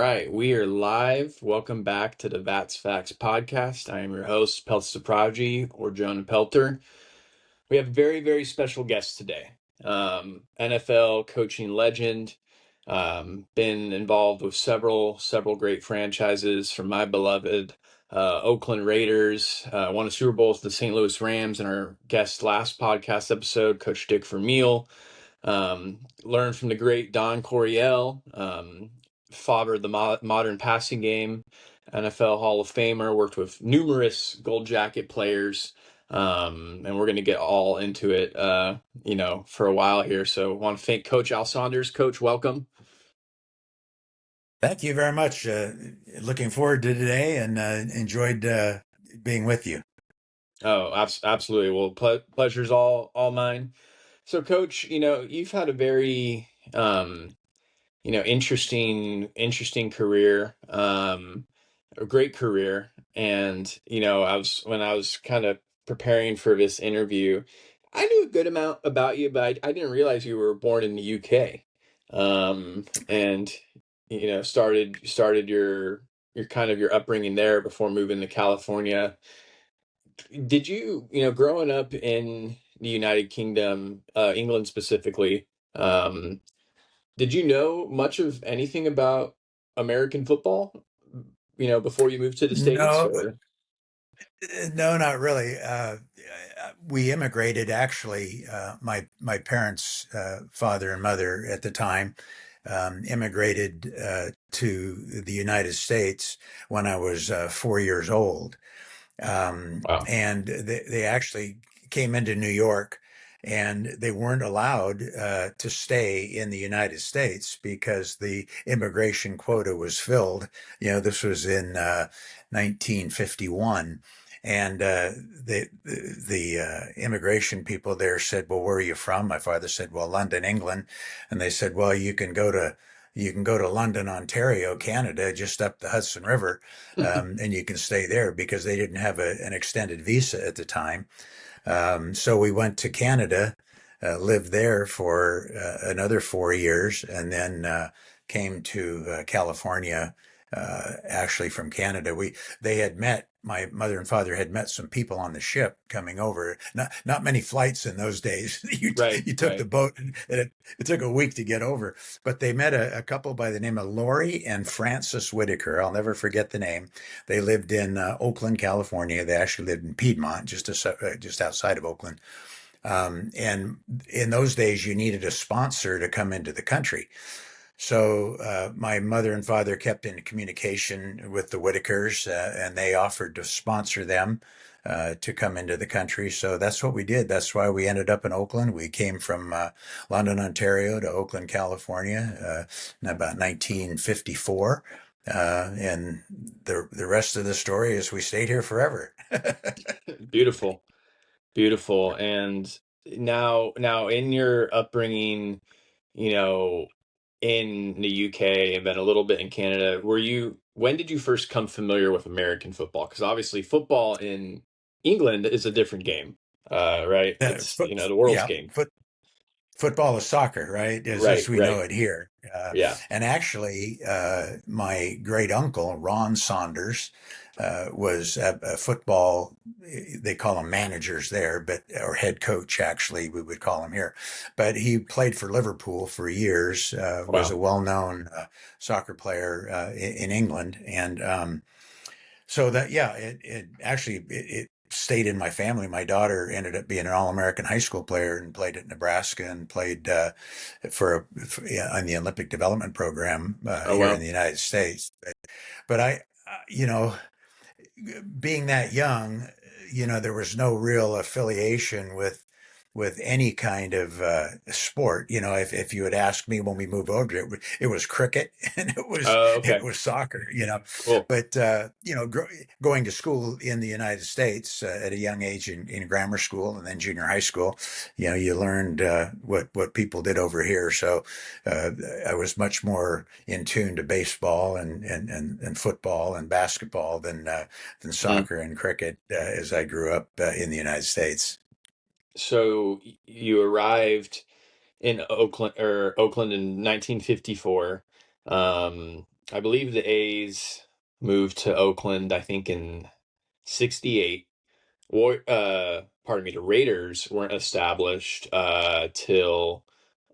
All right, we are live. Welcome back to the Vats Facts podcast. I am your host, Peltz or Jonah Pelter. We have a very, very special guest today. NFL coaching legend, been involved with several great franchises from my beloved Oakland Raiders, won a Super Bowl with the St. Louis Rams, and our guest last podcast episode, Coach Dick Vermeil. Learned from the great Don Coryell, father of the modern passing game, NFL Hall of Famer, worked with numerous gold jacket players. And we're going to get all into it, for a while here. So I want to thank Coach Al Saunders. Coach, welcome. Thank you very much. Looking forward to today and enjoyed being with you. Oh, absolutely. Well, pleasure's all mine. So, Coach, you've had a very, interesting career, a great career. And, when I was kind of preparing for this interview, I knew a good amount about you, but I didn't realize you were born in the UK. And, started your kind of your upbringing there before moving to California. Did you, growing up in the United Kingdom, England specifically, did you know much of anything about American football, before you moved to the States? No, Or no, not really. We immigrated actually. My parents, father and mother at the time, immigrated to the United States when I was 4 years old. wow. And they actually came into New York, and they weren't allowed to stay in the United States because the immigration quota was filled. This was in 1951. And the immigration people there said, "Well, where are you from?" My father said, "Well, London, England." And they said, "Well, you can go to London, Ontario, Canada, just up the Hudson River, and you can stay there," because they didn't have an extended visa at the time. So we went to Canada, lived there for another 4 years, and then came to California. Actually, from Canada, they had met. My mother and father had met some people on the ship coming over. Not many flights in those days. You Right, you took the right. boat, and it took a week to get over. But they met a couple by the name of Lori and Francis Whitaker. I'll never forget the name. They lived in Oakland, California. They actually lived in Piedmont, just outside of Oakland. And in those days, you needed a sponsor to come into the country. So my mother and father kept in communication with the Whitakers, and they offered to sponsor them to come into the country. So that's what we did. That's why we ended up in Oakland. We came from London, Ontario to Oakland, California in about 1954. And the rest of the story is we stayed here forever. Beautiful, beautiful. And now in your upbringing, you know, in the UK and then a little bit in Canada, when did you first come familiar with American football? Because obviously football in England is a different game, right? It's, Foot, the world's yeah, game. football is soccer, right? As Right, we know right. it here. Yeah. And actually, my great uncle, Ron Saunders, was a football, they call them managers there, or head coach, actually, we would call him here. But he played for Liverpool for years, was a Wow. well known soccer player in England. And so that, yeah, it actually it stayed in my family. My daughter ended up being an All-American high school player and played at Nebraska and played yeah, on the Olympic Development Program Oh, here in wow. the United States. But you know, being that young, there was no real affiliation with any kind of sport. If you had asked me when we moved over, it was cricket and it was Oh, it okay. was soccer. Cool. But going to school in the United States at a young age in grammar school and then junior high school, you learned what people did over here. So uh, I was much more in tune to baseball and football and basketball than Mm. soccer and cricket as I grew up in the United States. So you arrived in Oakland in 1954. I believe the A's moved to Oakland, I think in 68. Pardon me, the Raiders weren't established till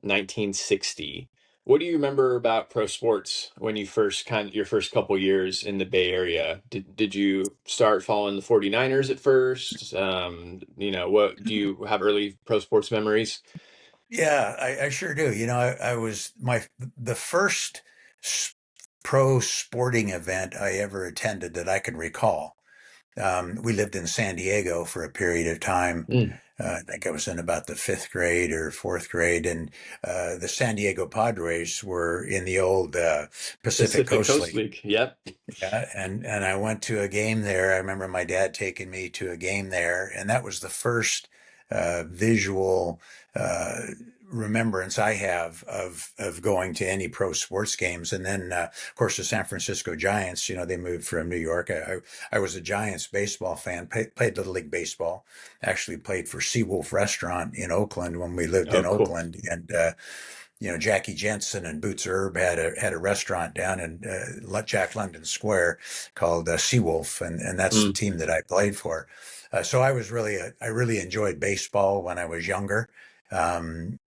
1960. What do you remember about pro sports when you your first couple years in the Bay Area? Did you start following the 49ers at first? What do you have early pro sports memories? Yeah, I sure do. I was the first s- pro sporting event I ever attended that I can recall. We lived in San Diego for a period of time. Mm. I think I was in about the fifth grade or fourth grade, and the San Diego Padres were in the old Pacific Pacific Coast Coast League. League. Yep. Yeah, and I went to a game there. I remember my dad taking me to a game there, and that was the first visual remembrance I have of going to any pro sports games. And then, of course, the San Francisco Giants. They moved from New York. I was a Giants baseball fan. Played Little League baseball. Actually, played for Seawolf Restaurant in Oakland when we lived Oh, in cool. Oakland, and Jackie Jensen and Boots Herb had a restaurant down in Jack London Square called Seawolf, and that's the Mm. team that I played for. So I really enjoyed baseball when I was younger, and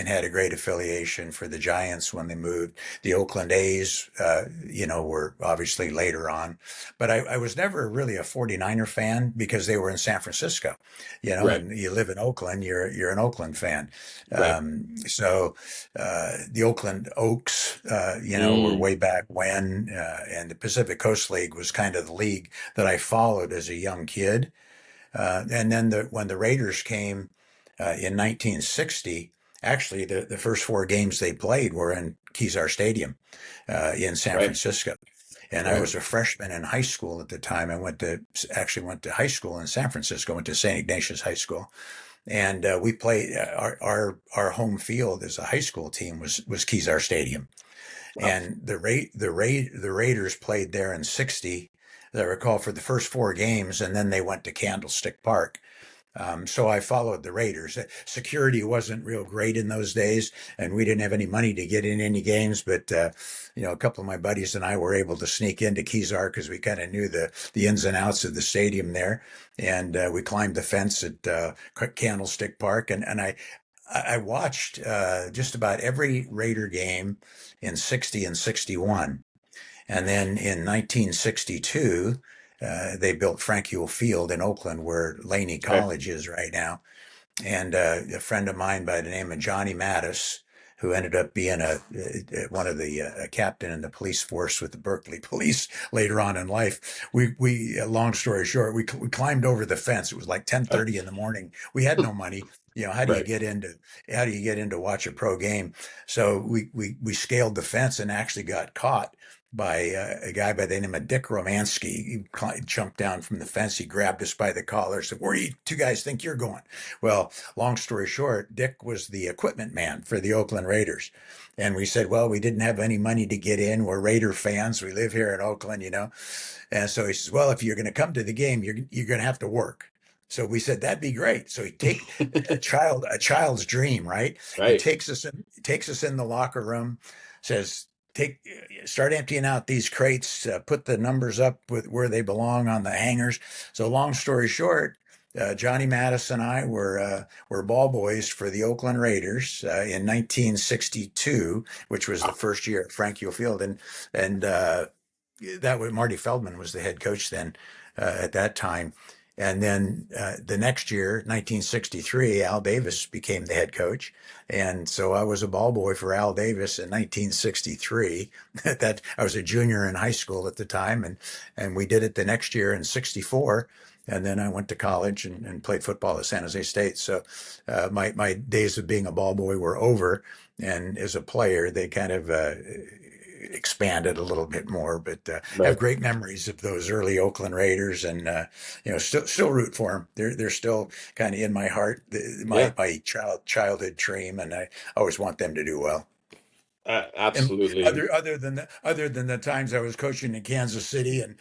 had a great affiliation for the Giants when they moved. The Oakland A's, were obviously later on, but I was never really a 49er fan because they were in San Francisco, Right. and you live in Oakland, you're an Oakland fan. Right. So the Oakland Oaks, were Mm. way back when, and the Pacific Coast League was kind of the league that I followed as a young kid. And then when the Raiders came in 1960, actually the first four games they played were in Kezar Stadium in San Right. Francisco. And I Right. was a freshman in high school at the time. I went to high school in San Francisco, went to St. Ignatius High School, and we played our home field as a high school team was Kezar Stadium, Wow. and the Raiders played there in '60. As I recall, for the first four games, and then they went to Candlestick Park. So I followed the Raiders. Security wasn't real great in those days, and we didn't have any money to get in any games. But a couple of my buddies and I were able to sneak into Kezar because we kind of knew the ins and outs of the stadium there, and we climbed the fence at Candlestick Park, and I watched just about every Raider game in '60 and '61. And then in 1962, they built Frank Ewell Field in Oakland, where Laney Right. College is right now. And a friend of mine by the name of Johnny Mattis, who ended up being one of the a captain in the police force with the Berkeley Police later on in life. We long story short, we climbed over the fence. It was like Oh, 10:30 in the morning. We had no money. right. How do you get in to watch a pro game? So we scaled the fence and actually got caught by a guy by the name of Dick Romansky. He jumped down from the fence. He grabbed us by the collar. Said, "Where do you two guys think you're going?" Well, long story short, Dick was the equipment man for the Oakland Raiders. And we said, well, we didn't have any money to get in. We're Raider fans. We live here in Oakland. And so he says, well, if you're going to come to the game, you're going to have to work. So we said that'd be great. So he take a child's dream, right? He Right. takes us in the locker room, says, take start emptying out these crates, put the numbers up with where they belong on the hangers. So long story short, Johnny Mattis and I were ball boys for the Oakland Raiders in 1962, which was the Wow. first year at Frank Ewell Field, and that was Marty Feldman was the head coach then at that time. And then the next year, 1963, Al Davis became the head coach. And so I was a ball boy for Al Davis in 1963. That I was a junior in high school at the time, and we did it the next year in '64. And then I went to college and played football at San Jose State. So my days of being a ball boy were over. And as a player, they kind of expanded a little bit more, but have Right. great memories of those early Oakland Raiders, and still root for them. They're still kind of in my heart, Yeah. my childhood dream, and I always want them to do well. And Absolutely. other than the times I was coaching in Kansas City, and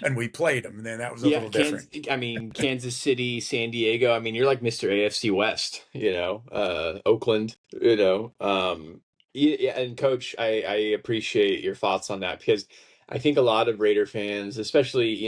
and we played them, then that was a Yeah, little different. Kansas City, San Diego. You're like Mr. AFC West, Oakland, Yeah, and Coach, I appreciate your thoughts on that because I think a lot of Raider fans, especially,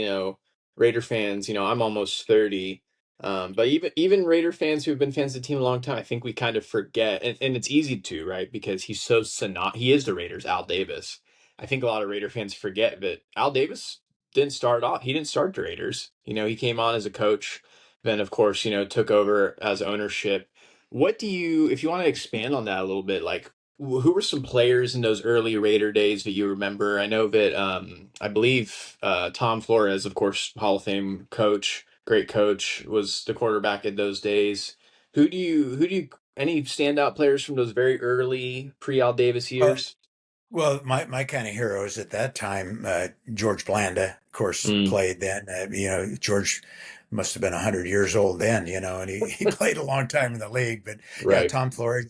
Raider fans, I'm almost 30. But even Raider fans who've been fans of the team a long time, I think we kind of forget, and it's easy to, right? Because he is the Raiders, Al Davis. I think a lot of Raider fans forget that Al Davis he didn't start the Raiders. He came on as a coach, then of course, took over as ownership. If you want to expand on that a little bit, like who were some players in those early Raider days that you remember? I know that I believe Tom Flores, of course, Hall of Fame coach, great coach, was the quarterback in those days. Who do you any standout players from those very early pre-Al Davis Well, years? Well, my kind of heroes at that time, George Blanda, of course, Mm, played then. George must have been 100 years old then, and he played a long time in the league. But yeah, right. Tom Flores,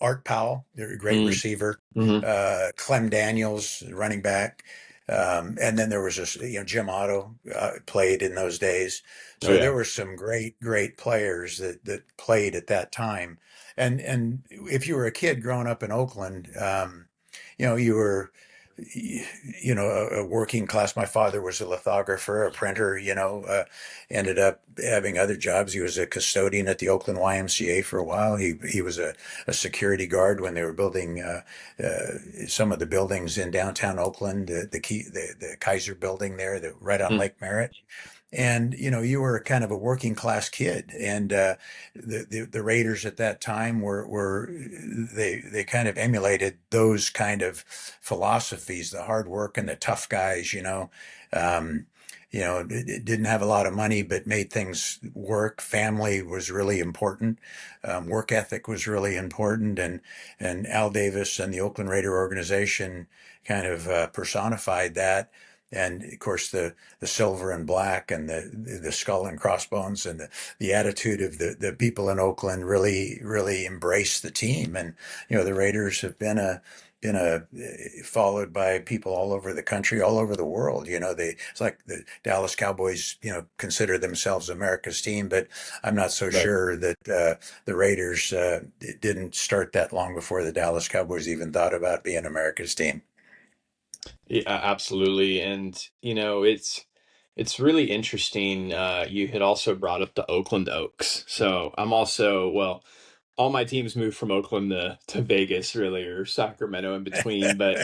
Art Powell, they're a great Mm, receiver, hmm. Clem Daniels, running back. And then there was this, Jim Otto played in those days. Oh So yeah. there were some great players that played at that time. And if you were a kid growing up in Oakland, you were a working class. My father was a lithographer, a printer, ended up having other jobs. He was a custodian at the Oakland YMCA for a while. He was a security guard when they were building some of the buildings in downtown Oakland, the Kaiser building there, right on Mm, Lake Merritt. And you were kind of a working class kid, and the Raiders at that time were they kind of emulated those kind of philosophies, the hard work and the tough guys. Um, didn't have a lot of money, but made things work. Family was really important. Work ethic was really important, and Al Davis and the Oakland Raider organization kind of personified that. And of course, the silver and black and the skull and crossbones and the attitude of the people in Oakland really embraced the team. And the Raiders have been followed by people all over the country, all over the world. It's like the Dallas Cowboys consider themselves America's team, but I'm not so right. sure that the Raiders didn't start that long before the Dallas Cowboys even thought about being America's team. Yeah, absolutely. And it's really interesting. You had also brought up the Oakland Oaks. So I'm also, well, all my teams moved from Oakland to Vegas really, or Sacramento in between. But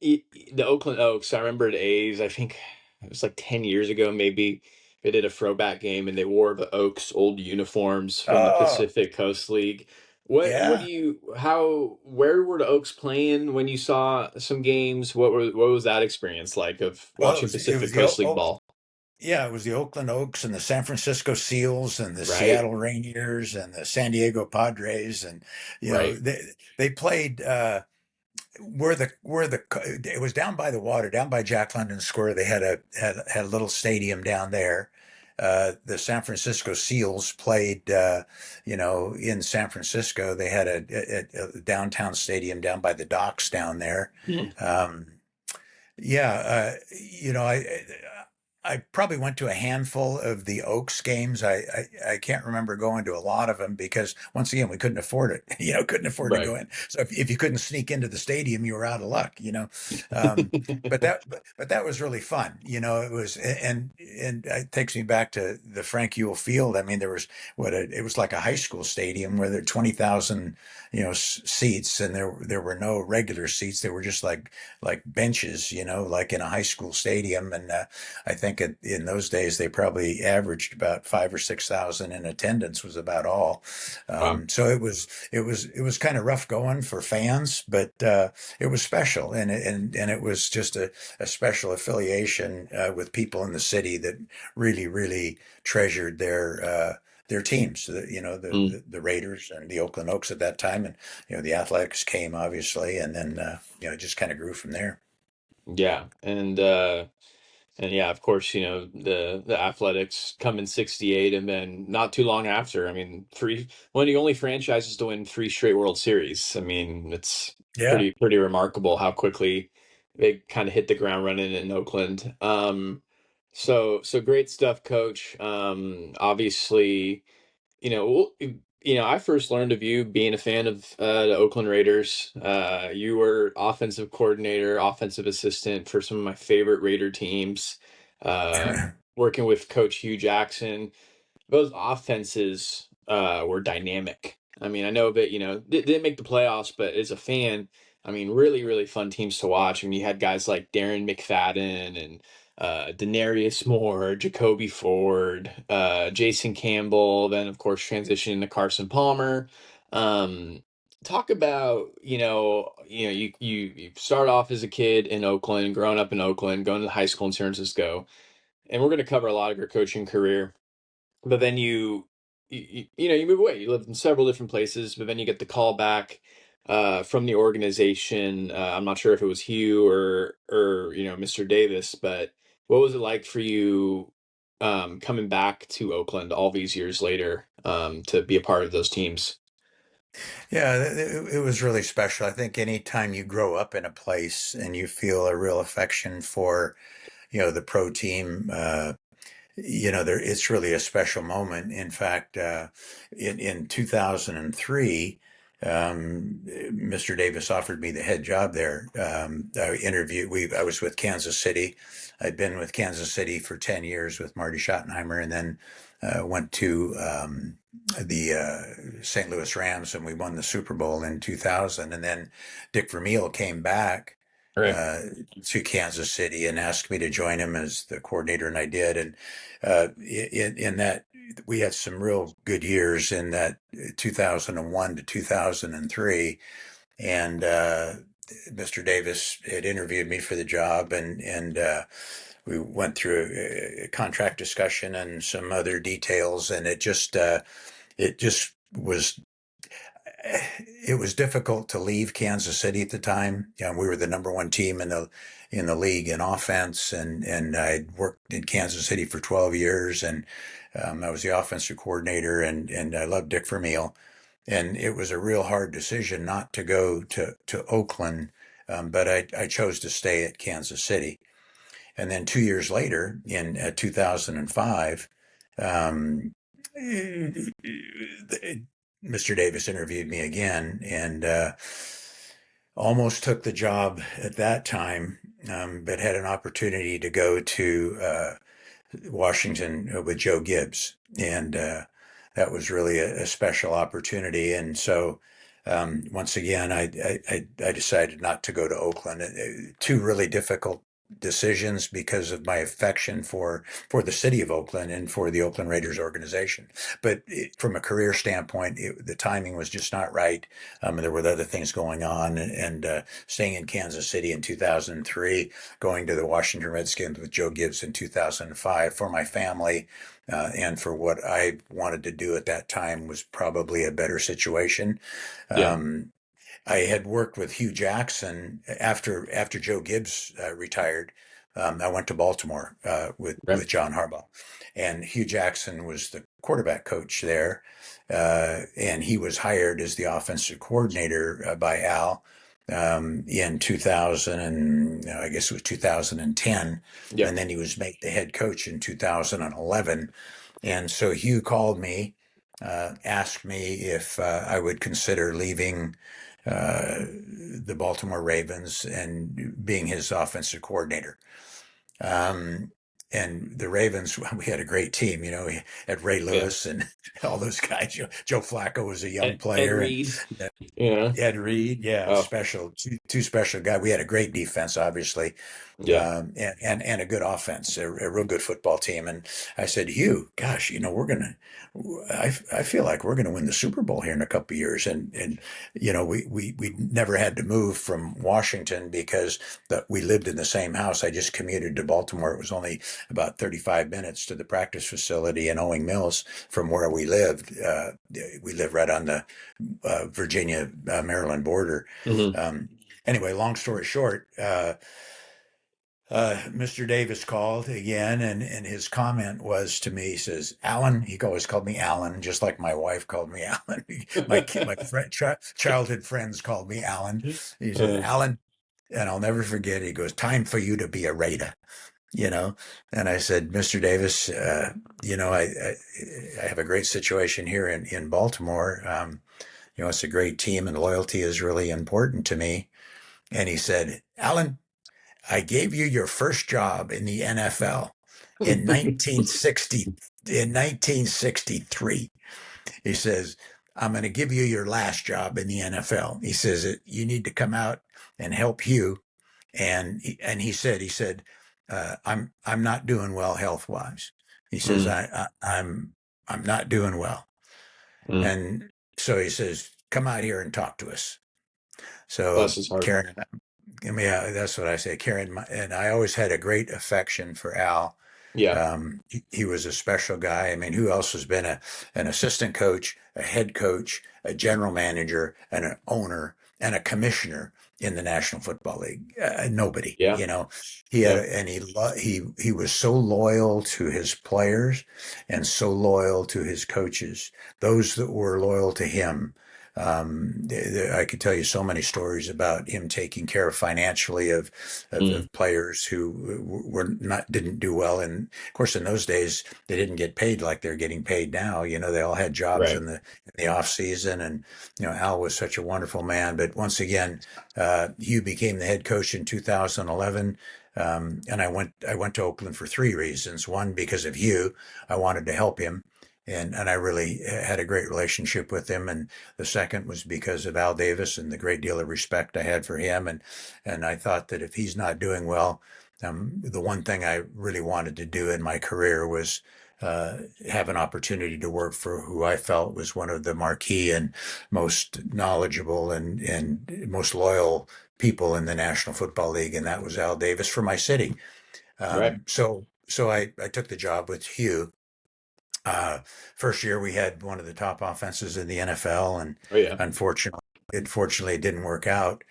the Oakland Oaks, I remember the A's, I think it was like 10 years ago, maybe they did a throwback game and they wore the Oaks old uniforms from the Oh, Pacific Coast League. What do yeah. you where were the Oaks playing when you saw some games? What was that experience like of Well, watching it Pacific was the Coast League Oak, ball? yeah, it was the Oakland Oaks and the San Francisco Seals and the Right, Seattle Rainiers and the San Diego Padres, and right. they played where the it was down by the water, down by Jack London Square. They had a little stadium down there. The San Francisco Seals played, in San Francisco. They had a downtown stadium down by the docks down there. Hmm. Um, yeah, I probably went to a handful of the Oaks games. I can't remember going to a lot of them because once again we couldn't afford it. Couldn't afford to Right. go in. So if you couldn't sneak into the stadium, you were out of luck. Um, but that was really fun. It was, and it takes me back to the Frank Ewell Field. I mean, there was it was like a high school stadium where there were 20,000 seats, and there were no regular seats. They were just like benches, like in a high school stadium. And I think in those days they probably averaged about 5 or 6 thousand in attendance was about all. Wow. So it was kind of rough going for fans, but it was special, and it was just a special affiliation with people in the city that really treasured their teams, Mm, the Raiders and the Oakland Oaks at that time, and the Athletics came obviously, and then it just kind of grew from there. yeah. And yeah, of course, the Athletics come in '68, and then not too long after, I mean, one of the only franchises to win three straight World Series. I mean, it's Yeah. pretty remarkable how quickly they kind of hit the ground running in Oakland. So great stuff, Coach. Obviously, you know, I first learned of you being a fan of the Oakland Raiders. You were offensive coordinator, offensive assistant for some of my favorite Raider teams, uh, working with Coach Hugh Jackson. Those offenses were dynamic. I mean, I know that, didn't make the playoffs, but as a fan, I mean, really, really fun teams to watch. I mean, you had guys like Darren McFadden and Denarius Moore, Jacoby Ford, Jason Campbell, then of course transitioning to Carson Palmer. Um, Talk about, you start off as a kid in Oakland, growing up in Oakland, going to high school in San Francisco, and we're going to cover a lot of your coaching career. But then you move away. You lived in several different places, but then you get the call back from the organization. I'm not sure if it was Hugh or Mr. Davis, but what was it like for you coming back to Oakland all these years later to be a part of those teams? Yeah, it was really special. I think anytime you grow up in a place and you feel a real affection for, the pro team, it's really a special moment. In fact, in 2003, Mr. Davis offered me the head job there. I was with Kansas City. I'd been with Kansas City for 10 years with Marty Schottenheimer, and then went to the St. Louis Rams, and we won the Super Bowl in 2000. And then Dick Vermeil came back Right. uh, to Kansas City and asked me to join him as the coordinator, and I did. And in that, we had some real good years in that 2001 to 2003. And Mr. Davis had interviewed me for the job, and we went through a contract discussion and some other details, and it just was it was difficult to leave Kansas City at the time. We were the number one team in the league in offense, and I'd worked in Kansas City for 12 years, and I was the offensive coordinator, and I loved Dick Vermeil, and it was a real hard decision not to go to Oakland, but I chose to stay at Kansas City. And then 2 years later, in 2005, um, Mr. Davis interviewed me again, and almost took the job at that time, but had an opportunity to go to Washington with Joe Gibbs, and that was really a special opportunity. And so, once again, I decided not to go to Oakland. Two really difficult decisions because of my affection for the city of Oakland and for the Oakland Raiders organization. But from a career standpoint, the timing was just not right. There were other things going on, and staying in Kansas City in 2003, going to the Washington Redskins with Joe Gibbs in 2005 for my family, and for what I wanted to do at that time was probably a better situation. Yeah. Um, I had worked with Hugh Jackson after Joe Gibbs retired. I went to Baltimore with Right. John Harbaugh, and Hugh Jackson was the quarterback coach there, and he was hired as the offensive coordinator by Al in 2000, and I guess it was 2010, Yeah. and then he was made the head coach in 2011. And so Hugh called me, asked me if I would consider leaving the Baltimore Ravens and being his offensive coordinator. Um, and the Ravens, we had a great team. We had Ray Yeah. Lewis and all those guys. Joe Flacco was a young Ed player, and Reed. Yeah. Ed Reed, yeah, Oh, special, two special guys. We had a great defense, obviously, yeah. and a good offense, a real good football team. And I said, Hugh, gosh, I feel like we're gonna win the Super Bowl here in a couple of years. And we never had to move from Washington because we lived in the same house. I just commuted to Baltimore. It was only about 35 minutes to the practice facility in Owing Mills from where we lived. We live right on the Virginia Maryland border. Hmm. Um, anyway, long story short, Mr. Davis called again, and his comment was to me, he says, Alan, he always called me Alan, just like my wife called me Alan. My childhood friends called me Alan. He says, Uh, Alan, and I'll never forget, he goes, time for you to be a Raider. you know. And I said, Mr. Davis, I have a great situation here in Baltimore. It's a great team and loyalty is really important to me. And he said, Alan, I gave you your first job in the NFL in 1960, in 1963. He says, I'm going to give you your last job in the NFL. He says, you need to come out and help Hugh. And he said, I'm not doing well health wise. He says, Mm, I'm not doing well. mm. And so he says, come out here and talk to us. So Bless his heart. Karen, yeah, that's what I say. Karen, and I always had a great affection for Al. Yeah, He was a special guy. I mean, who else has been an assistant coach, a head coach, a general manager, and an owner and a commissioner in the National Football League? Nobody. yeah, He had, yeah, and he was so loyal to his players and so loyal to his coaches. Those that were loyal to him. I could tell you so many stories about him taking care of financially mm, of players who didn't do well. And of course, in those days, they didn't get paid like they're getting paid now. They all had jobs right, in the off season, and Al was such a wonderful man. But once again, Hugh became the head coach in 2011. And I went to Oakland for three reasons. One, because of Hugh, I wanted to help him. And I really had a great relationship with him. And the second was because of Al Davis and the great deal of respect I had for him. And I thought that if he's not doing well, the one thing I really wanted to do in my career was have an opportunity to work for who I felt was one of the marquee and most knowledgeable and most loyal people in the National Football League, and that was Al Davis for my city. right. So I took the job with Hugh. Uh, First year we had one of the top offenses in the NFL, and Oh yeah, unfortunately, it didn't work out.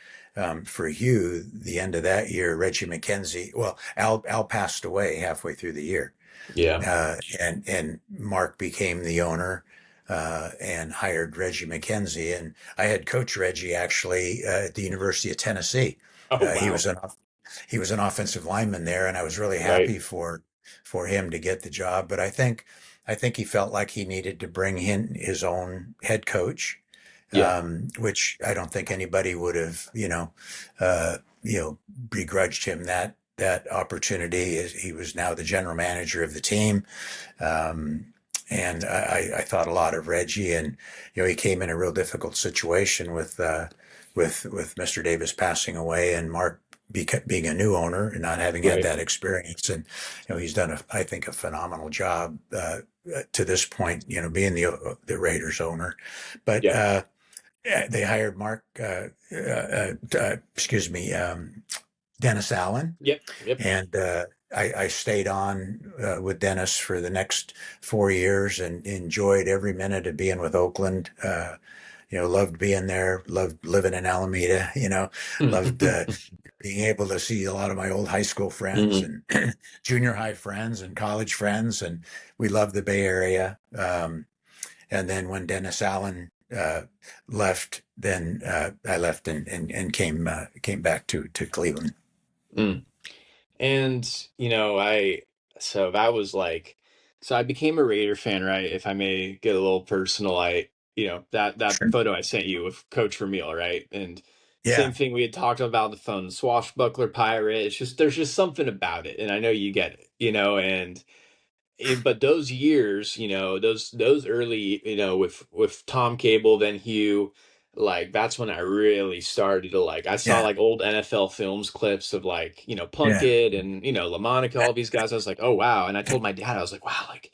For Hugh, the end of that year, Reggie McKenzie. Well, Al passed away halfway through the year, yeah. and Mark became the owner. And hired Reggie McKenzie, and I had coached Reggie actually at the University of Tennessee. Oh He wow, was an offensive lineman there, and I was really right. happy for him to get the job. But I think he felt like he needed to bring in his own head coach, Yeah, which I don't think anybody would have, begrudged him that opportunity. He was now the general manager of the team. Um, and I thought a lot of Reggie, and he came in a real difficult situation with Mr. Davis passing away and Mark being a new owner and not having had right. that experience. And he's done I think a phenomenal job to this point. Being the Raiders owner, but Yeah. they hired Mark. Excuse me, Dennis Allen, Yep. Yep. and I stayed on with Dennis for the next 4 years and enjoyed every minute of being with Oakland. Loved being there, loved living in Alameda, loved being able to see a lot of my old high school friends Mhm. and junior high friends and college friends. And we loved the Bay Area. And then when Dennis Allen left, then I left and came back to Cleveland. Mm. And so that was like, so I became a Raider fan, right? If I may get a little personal, that Sure. photo I sent you of Coach Vermeil, right? And same Yeah. thing we had talked about on the phone, swashbuckler pirate. It's just there's just something about it, and I know you get it, and but those years, those early, with Tom Cable, then Hugh, like that's when I really started to like. I saw Yeah. like old NFL films clips of like Yeah. Plunkett and LaMonica, all these guys. I was like, oh wow, and I told my dad, I was like, wow, like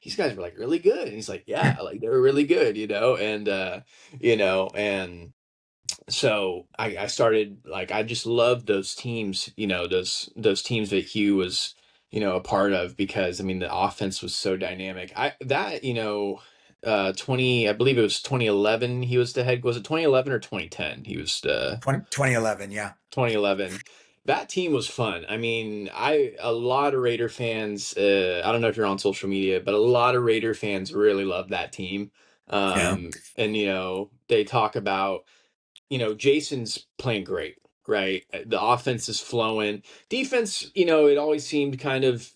these guys were like really good, and he's like, yeah, like they were really good, and so I started like I just loved those teams, those teams that Hugh was, a part of because I mean the offense was so dynamic. I that 20 I believe it was 2011 he was the head, was it 2011 or 2010 he was the 2011. Yeah. 2011. That team was fun. I mean, a lot of Raider fans, I don't know if you're on social media, but a lot of Raider fans really love that team. Yeah. And they talk about Jason's playing great, right? The offense is flowing. Defense, you know, it always seemed kind of,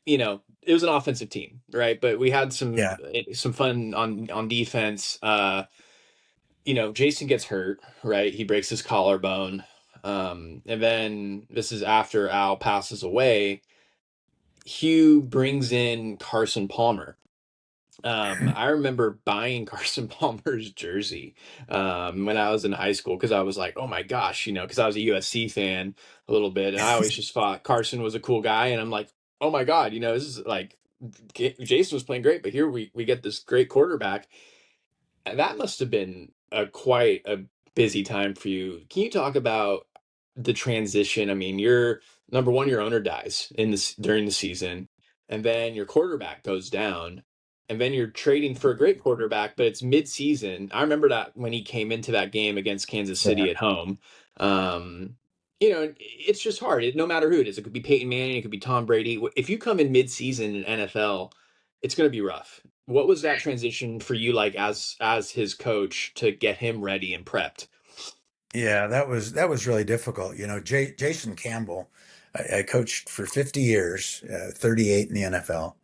you know, it was an offensive team, right? But we had Yeah. some fun on defense. You know, Jason gets hurt, right? He breaks his collarbone. And then this is after Al passes away. Hugh brings in Carson Palmer. I remember buying Carson Palmer's jersey when I was in high school because I was like, oh my gosh, you know, because I was a USC fan a little bit, and I always just thought Carson was a cool guy, and I'm like, oh my God, you know, this is like Jason was playing great, but here we get this great quarterback. That must have been a quite a busy time for you. Can you talk about the transition? I mean, you're number one, your owner dies in this during the season, and then your quarterback goes down, and then you're trading for a great quarterback, but it's mid-season. I remember that when he came into that game against Kansas Yeah. City at home. Um, you know, it's just hard. No matter who it is, it could be Peyton Manning, it could be Tom Brady. If you come in mid-season in NFL, it's going to be rough. What was that transition for you like as his coach to get him ready and prepped? Yeah, that was really difficult. You know, Jason Campbell, I coached for 50 years, 38 in the NFL.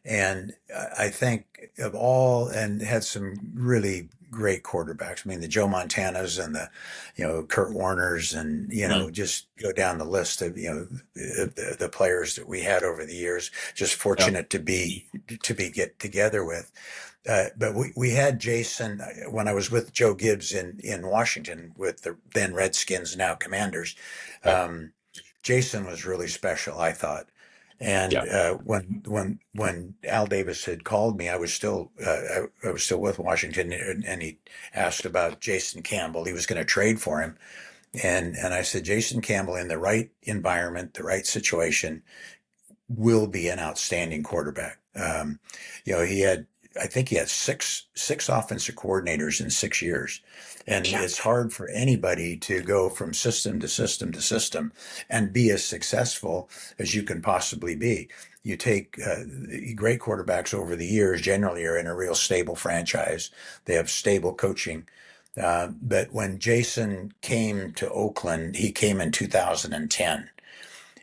And I think of all, and had some really great quarterbacks. I mean, the Joe Montanas and the, Kurt Warners, and, Mm, just go down the list of, the players that we had over the years. Just yeah, fortunate to be get together with. But we had Jason when I was with Joe Gibbs in Washington with the then Redskins, now Commanders. okay, Um, Jason was really special, I thought. And yeah, when Al Davis had called me, I was still with Washington, and he asked about Jason Campbell. He was going to trade for him, and I said, Jason Campbell, in the right environment, the right situation, will be an outstanding quarterback. I think he had six offensive coordinators in 6 years. And yeah, it's hard for anybody to go from system to system to system and be as successful as you can possibly be. You take great quarterbacks over the years, generally are in a real stable franchise. They have stable coaching. But when Jason came to Oakland, he came in 2010.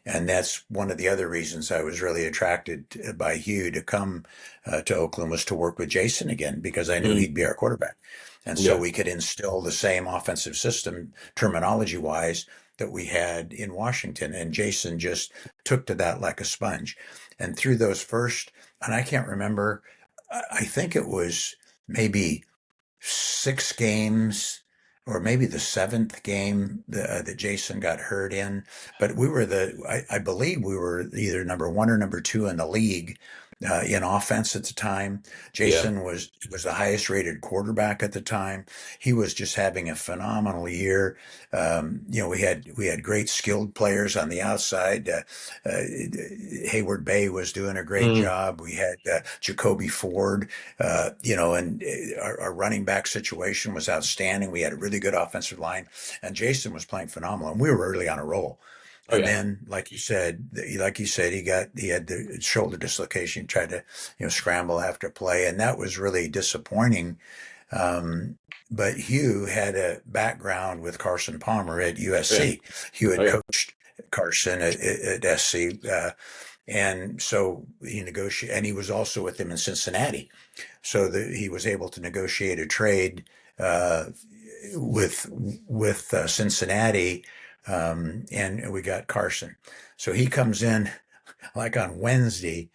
And that's one of the other reasons I was really attracted by Hugh to come to Oakland, was to work with Jason again, because I knew mm, he'd be our quarterback. And so yeah, we could instill the same offensive system, terminology wise, that we had in Washington. And Jason just took to that like a sponge. And through those first, and I can't remember, I think it was maybe 6 games, or maybe the seventh game that Jason got hurt in. But I believe we were either number one or number two in the league in offense at the time. yeah, Jason was the highest rated quarterback at the time. He was just having a phenomenal year. We had great skilled players on the outside. Hayward Bay was doing a great mm, job. We had Jacoby Ford, and our running back situation was outstanding. We had a really good offensive line, and Jason was playing phenomenal, and we were really on a roll. oh And yeah, then, like you said, he had the shoulder dislocation, tried to, scramble after play, and that was really disappointing. Um, but Hugh had a background with Carson Palmer at oh yeah, USC. Hugh oh had yeah, coached Carson at SC, and so he negotiated, and he was also with him in Cincinnati. So he was able to negotiate a trade uh, with Cincinnati, and we got Carson. So he comes in like on Wednesday,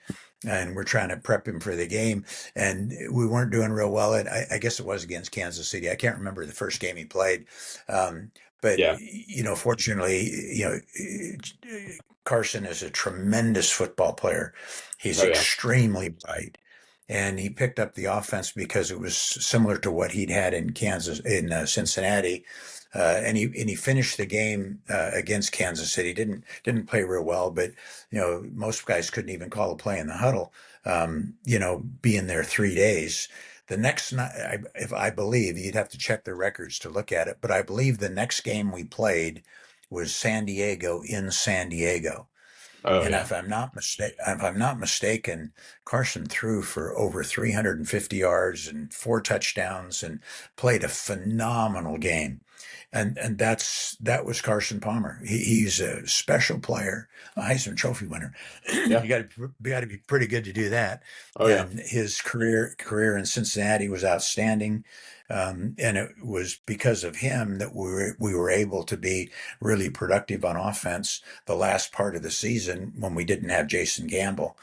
and we're trying to prep him for the game, and we weren't doing real well. And I guess it was against Kansas City. I can't remember the first game he played, um, but yeah, fortunately, Carson is a tremendous football player. He's oh yeah, extremely bright. And he picked up the offense because it was similar to what he'd had in Cincinnati, and he finished the game against Kansas City. Didn't play real well, but most guys couldn't even call a play in the huddle. Being there 3 days. The next night, if I believe, you'd have to check the records to look at it, but I believe the next game we played was San Diego in San Diego. oh And yeah, if I'm not mistaken, Carson threw for over 350 yards and 4 touchdowns and played a phenomenal game. And that was Carson Palmer. He's a special player, a Heisman Trophy winner. Yeah. You got to be pretty good to do that. Oh yeah. And his career in Cincinnati was outstanding. And it was because of him that we were able to be really productive on offense the last part of the season when we didn't have Jason Gamble.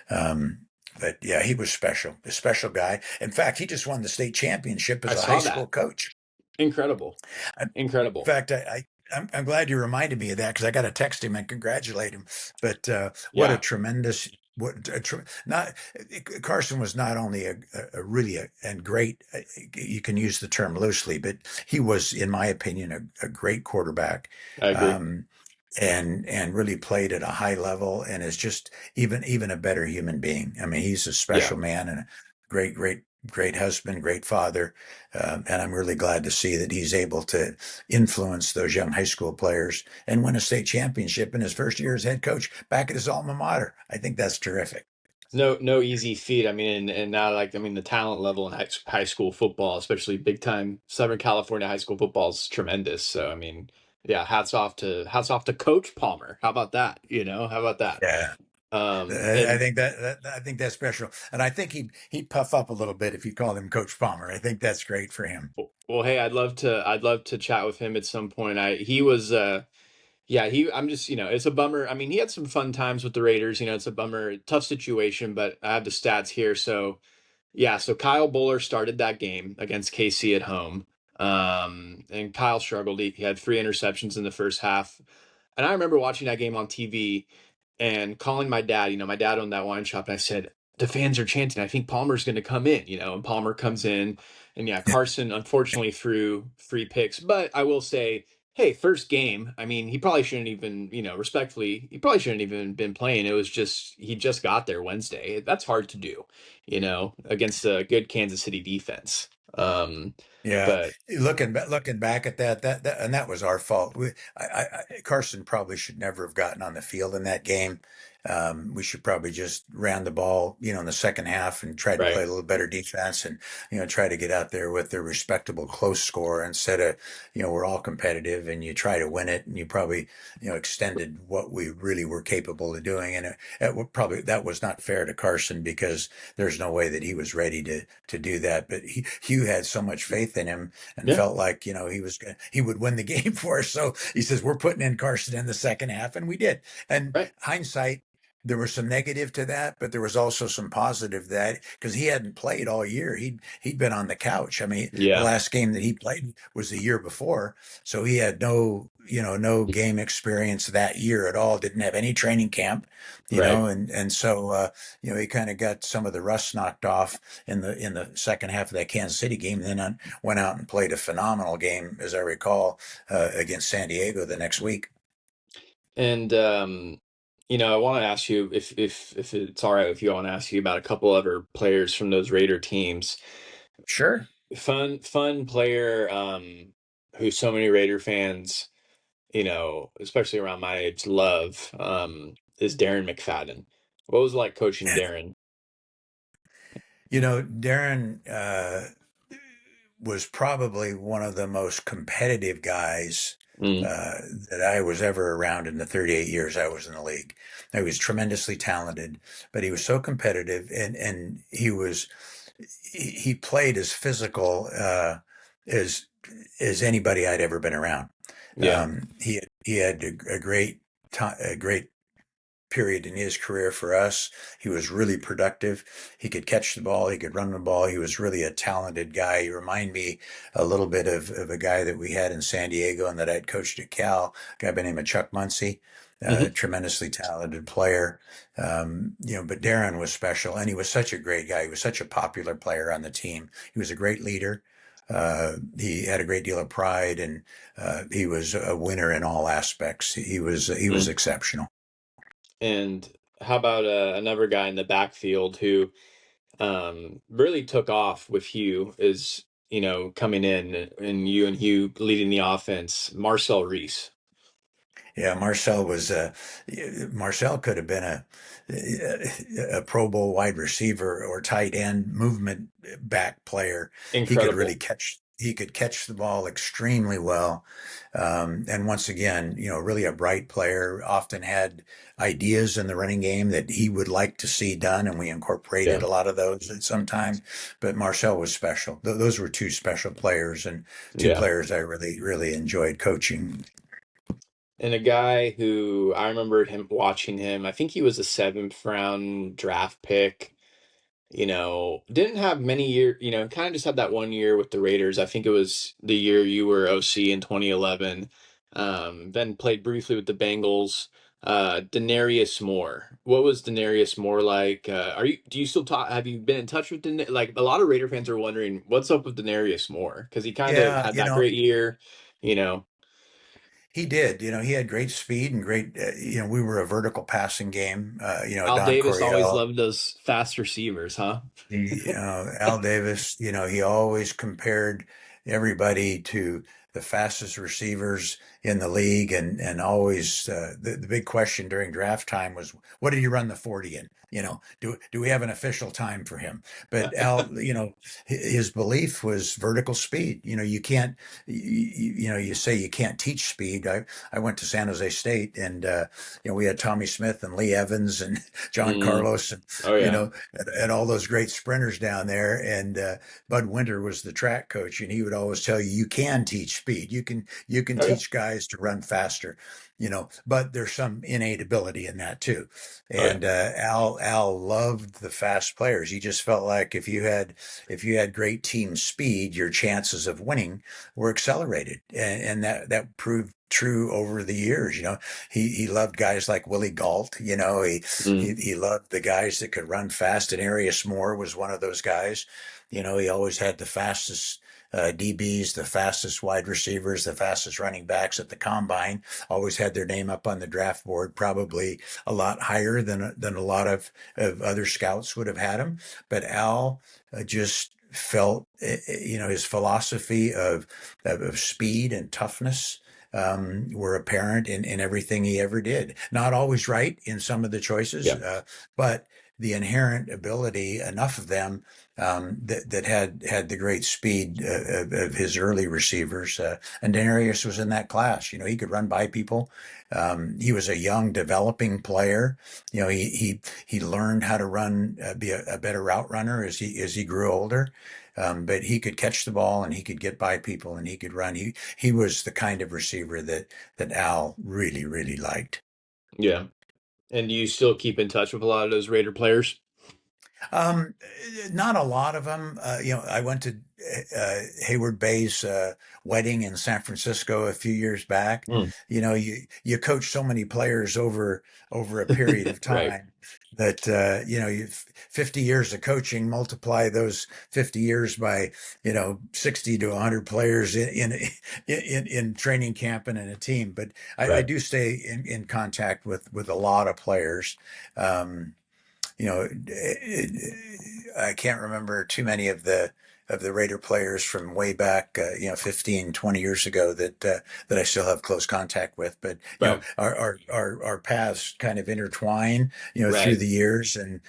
Um, but yeah, he was special, a special guy. In fact, he just won the state championship I as a high saw school that. coach. Incredible. In Incredible. fact, I'm glad you reminded me of that because I got to text him and congratulate him. But what a Yeah. tremendous not Carson was not only a really and great. You can use the term loosely, but he was, in my opinion, a great quarterback. I agree. Um, and really played at a high level and is just even a better human being. I mean, he's a Yeah. special man and a great husband, great father. And I'm really glad to see that he's able to influence those young high school players and win a state championship in his first year as head coach back at his alma mater. I think that's terrific. No easy feat. I mean, and now like I mean, the talent level in high school football, especially big time Southern California high school football, is tremendous. So I mean, yeah, hats off to Coach Palmer. How about that? How about that? Yeah. I And think I think that's special, and I think he'd puff up a little bit if you called him Coach Palmer. I think that's great for him. well, hey, I'd love to chat with him at some point. He was yeah, I'm just, it's a bummer. I mean, he had some fun times with the Raiders. It's a bummer, tough situation, but I have the stats here. So, yeah, so Kyle Buller started that game against KC at home. And Kyle struggled. He had 3 interceptions in the first half. And I remember watching that game on TV and calling my dad. My dad owned that wine shop, and I said, the fans are chanting, I think Palmer's going to come in, and Palmer comes in. And yeah, Carson unfortunately threw 3 picks. But I will say, hey, first game, I mean, he probably shouldn't even, respectfully, he probably shouldn't even been playing. It was just, he just got there Wednesday. That's hard to do, against a good Kansas City defense. Yeah, But looking back at that and that was our fault. Carson probably should never have gotten on the field in that game. We should probably just ran the ball, in the second half and tried to play right. a little better defense and try to get out there with a respectable close score instead of we're all competitive and you try to win it and you probably extended what we really were capable of doing and probably that was not fair to Carson because there's no way that he was ready to do that. But Hugh had so much faith in him and Yeah, felt like he would win the game for us. So he says we're putting in Carson in the second half, and we did. And right. hindsight, there was some negative to that, but there was also some positive that because he hadn't played all year. He'd been on the couch. I mean, the Yeah, last game that he played was the year before, so he had no game experience that year at all. Didn't have any training camp, right. and so he kind of got some of the rust knocked off in the second half of that Kansas City game. And then went out and played a phenomenal game, as I recall, against San Diego the next week. And I want to ask you if it's all right with you. I want to ask you about a couple other players from those Raider teams. Sure. Fun player, who so many Raider fans, especially around my age, love, is Darren McFadden. What was it like coaching Darren? Darren was probably one of the most competitive guys Mm, that I was ever around in the 38 years I was in the league. He was tremendously talented, but he was so competitive, and he played as physical as anybody I'd ever been around. yeah. He had a great period in his career for us. He was really productive. He could catch the ball. He could run the ball. He was really a talented guy. He reminded me a little bit of a guy that we had in San Diego and that I'd coached at Cal, a guy by the name of Chuck Muncie, a Hmm. tremendously talented player. But Darren was special and he was such a great guy. He was such a popular player on the team. He was a great leader. He had a great deal of pride and he was a winner in all aspects. He was Mm. exceptional. And how about another guy in the backfield who really took off with Hugh is, coming in and you and Hugh leading the offense, Marcel Reese. Yeah, Marcel could have been a Pro Bowl wide receiver or tight end movement back player. He could really Incredible. he could catch the ball extremely well. And once again, really a bright player, often had ideas in the running game that he would like to see done. And we incorporated Yeah. a lot of those at some time. But Marcel was special. Those were two special players and two Yeah. players I really, really enjoyed coaching. And a guy who I remembered him watching him, I think he was a seventh round draft pick. Didn't have many year, kind of just had that one year with the Raiders. I think it was the year you were OC in 2011. Then played briefly with the Bengals. Denarius Moore. What was Denarius Moore like? Do you still talk, have you been in touch with like a lot of Raider fans are wondering what's up with Denarius Moore? Because he kind of Yeah, had that great year, you know. he did. He had great speed and great, we were a vertical passing game. Al Don Davis always Coryell. loved those fast receivers, huh? Al Davis, he always compared everybody to the fastest receivers in the league, and always the big question during draft time was, what did he run the 40 in? Do we have an official time for him? But Al, his belief was vertical speed. You can't, you say you can't teach speed. I went to San Jose State, and we had Tommy Smith and Lee Evans and John Mm. Carlos, and Oh yeah. and all those great sprinters down there. And Bud Winter was the track coach, and he would always tell you, you can teach speed. You can Oh yeah. teach guys to run faster, but there's some innate ability in that too. Oh yeah. And Al loved the fast players. He just felt like if you had great team speed, your chances of winning were accelerated, and that proved true over the years. He loved guys like Willie Galt. Mm. He loved the guys that could run fast, and Arius Moore was one of those guys. He always had the fastest DBs, the fastest wide receivers, the fastest running backs at the combine. Always had their name up on the draft board, probably a lot higher than a lot of other scouts would have had him. But Al just felt, his philosophy of speed and toughness were apparent in everything he ever did. Not always right in some of the choices, Yeah. but the inherent ability, enough of them that had the great speed of his early receivers. And Denarius was in that class. He could run by people. He was a young, developing player. He learned how to run, be a better route runner as he grew older. But he could catch the ball, and he could get by people, and he could run. He was the kind of receiver that Al really, really liked. Yeah. And do you still keep in touch with a lot of those Raider players? Um, Not a lot of them. I went to Hayward Bay's wedding in San Francisco a few years back. Mm. You coach so many players over a period of Right. time that you 50 years of coaching, multiply those 50 years by 60 to 100 players in training camp and in a team. But I Right. do stay in contact with a lot of players. Um, you know, I can't remember too many of the Raider players from way back, 15, 20 years ago that I still have close contact with. But, Right. our paths kind of intertwine, through Right. the years, and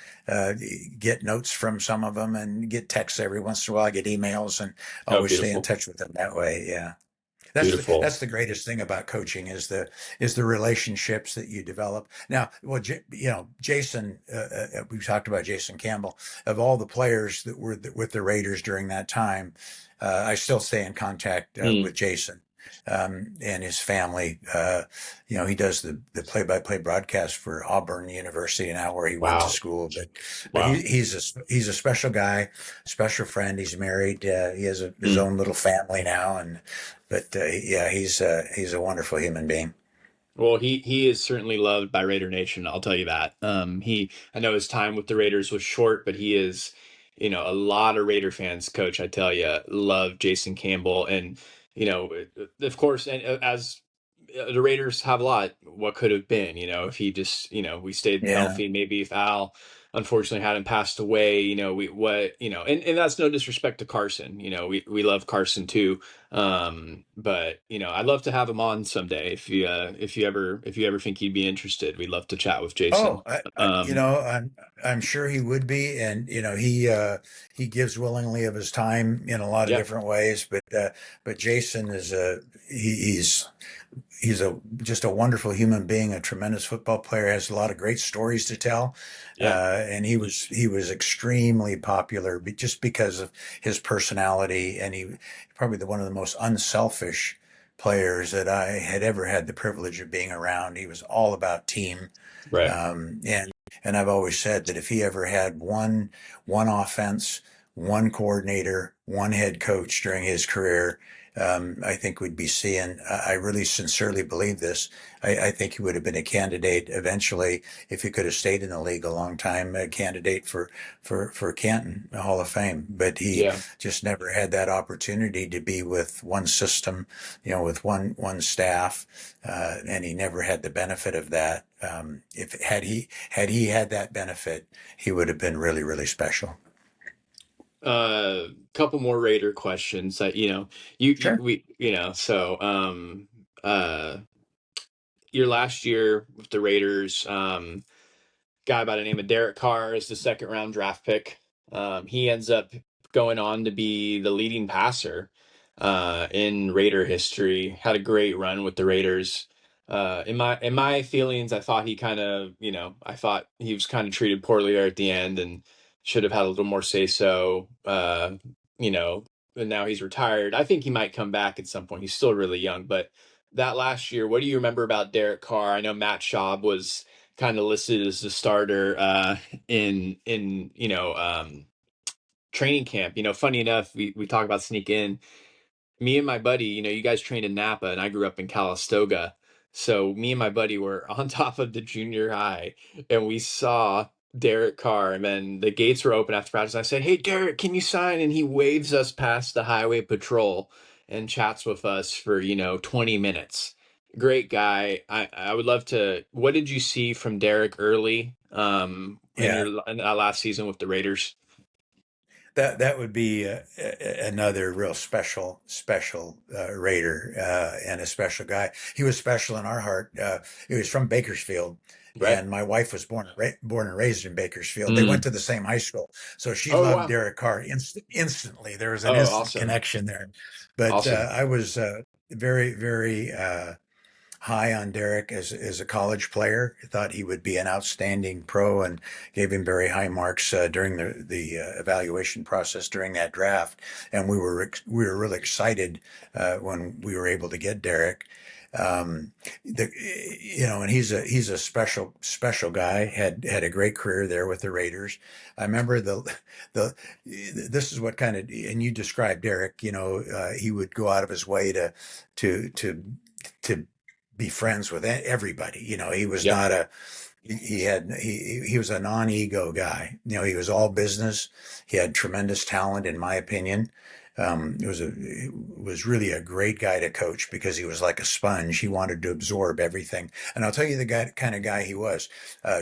get notes from some of them, and get texts every once in a while. I get emails, and Oh, always stay in beautiful. touch with them that way. Yeah. That's the Beautiful. that's the greatest thing about coaching is the relationships that you develop. Now, well, Jason, we talked about Jason Campbell. Of all the players that were with the Raiders during that time, I still stay in contact Mm. with Jason and his family. He does the play-by-play broadcast for Auburn University now, where he went to Wow. school. But Wow. he's a special guy, special friend. He's married. He has his Mm. own little family now, and but yeah, he's a wonderful human being. Well, he is certainly loved by Raider Nation. I'll tell you that. I know his time with the Raiders was short, but he is, a lot of Raider fans, Coach. I tell you, love Jason Campbell, and of course, and as the Raiders have a lot. what could have been, if he just, we stayed Yeah. healthy, maybe if Al unfortunately hadn't passed away, and that's no disrespect to Carson, we love Carson too. But I'd love to have him on someday if you ever think he'd be interested. We'd love to chat with Oh, Jason. Um, I'm sure he would be, and he gives willingly of his time in a lot of yeah, different ways. But Jason is he's a just a wonderful human being, a tremendous football player, has a lot of great stories to tell. yeah, And he was extremely popular just because of his personality, and he probably one of the most unselfish players that I had ever had the privilege of being around. He was all about team. right. And I've always said that if he ever had one offense, one coordinator, one head coach during his career, I think we'd be seeing. I really sincerely believe this. I think he would have been a candidate eventually if he could have stayed in the league a long time, a candidate for Canton Hall of Fame. But he Yeah. just never had that opportunity to be with one system, with one staff, and he never had the benefit of that. If had he had that benefit, he would have been really, really special. Couple more Raider questions that, you Sure. we, so, uh, your last year with the Raiders, guy by the name of Derek Carr is the second round draft pick. He ends up going on to be the leading passer in Raider history. Had a great run with the Raiders. In my feelings, I thought I thought he was kind of treated poorly there at the end and should have had a little more say so. You know, and now he's retired. I think he might come back at some point. He's still really young, but that last year, what do you remember about Derek Carr? I know Matt Schaub was kind of listed as the starter in training camp. Funny enough, we talk about sneak in. Me and my buddy, you guys trained in Napa, and I grew up in Calistoga. So me and my buddy were on top of the junior high, and we saw Derek Carr, and then the gates were open after practice. I said, "Hey, Derek, can you sign?" And he waves us past the highway patrol and chats with us for 20 minutes. Great guy. I would love to. What did you see from Derek early Yeah. in that last season with the Raiders? That would be another real special Raider and a special guy. He was special in our heart. He was from Bakersfield, Right. and my wife was born and raised in Bakersfield. They went Mm. to the same high school, so she Oh loved wow. Derek Carr instantly. There was an Oh, instant awesome. connection there. But Awesome. I was very, very high on Derek as a college player. I thought he would be an outstanding pro and gave him very high marks during the evaluation process during that draft. And we were really excited when we were able to get Derek. Um, the, and he's a special guy. Had a great career there with the Raiders. I remember the this is what kind of, and you described Derek. He would go out of his way to to be friends with everybody. He was Yeah. not a he was a non-ego guy. He was all business. He had tremendous talent, in my opinion. It was really a great guy to coach because he was like a sponge. He wanted to absorb everything. And I'll tell you the kind of guy he was.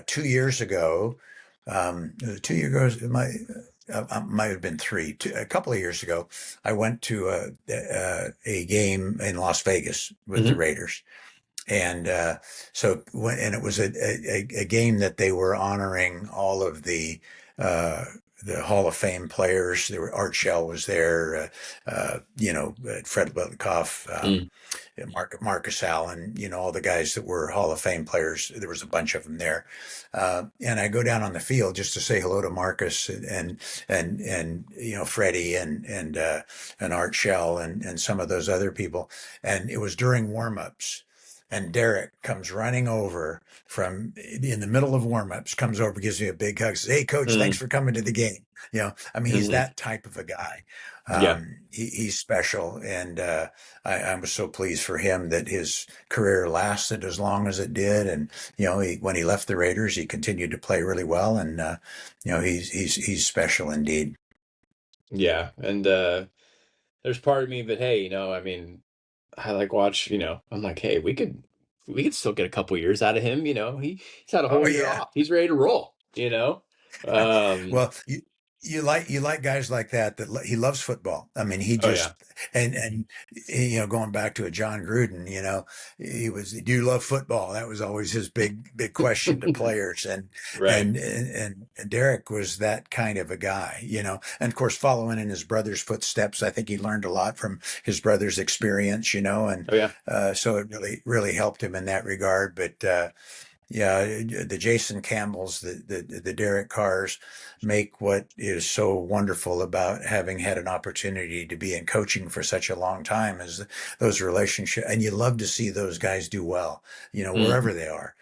2 years ago, 2 years ago, might have been three. A couple of years ago, I went to a game in Las Vegas with the Hmm. Raiders. And and it was a game that they were honoring all of the Hall of Fame players. There were Art Shell was there, Fred Biletnikoff, Mm. Marcus Allen, all the guys that were Hall of Fame players. There was a bunch of them there, and I go down on the field just to say hello to Marcus and Freddie and Art Shell and some of those other people. And it was during warmups. And Derek comes running over from in the middle of warmups, comes over, gives me a big hug, says, "Hey, coach, thanks Mm. for coming to the game." I mean, he's Hmm. that type of a guy. Yeah. He's special, and I was so pleased for him that his career lasted as long as it did. And when he left the Raiders, he continued to play really well, and he's special indeed. Yeah. And there's part of me that, hey, I mean, I like watch, I'm like, hey, we could. we could still get a couple years out of him. He's had a Oh whole year yeah. off. He's ready to roll. Um, Well, you like guys like that he loves football. I mean, he oh yeah, just and going back to a John Gruden, he was, do you love football? That was always his big question to players, and right. and Derek was that kind of a guy, and of course following in his brother's footsteps. I think he learned a lot from his brother's experience, and Oh yeah, so it really helped him in that regard. But yeah, the Jason Campbells, the Derek Carrs make what is so wonderful about having had an opportunity to be in coaching for such a long time is those relationships. And you love to see those guys do well, hmm wherever they are,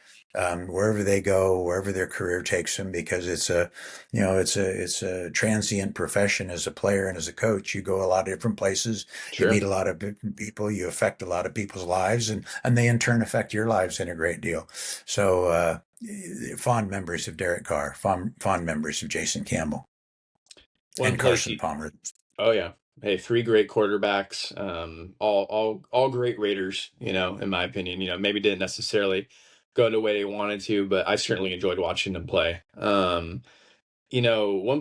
wherever they go, wherever their career takes them, because it's a transient profession as a player and as a coach. You go a lot of different places, you meet sure. a lot of different people, you affect a lot of people's lives, and they in turn affect your lives in a great deal. So, fond memories of Derek Carr, fond memories of Jason Campbell One and place Carson you. Palmer. Oh yeah. Hey, three great quarterbacks. All great Raiders. In my opinion. Maybe didn't necessarily go the way they wanted to, but I certainly enjoyed watching them play. One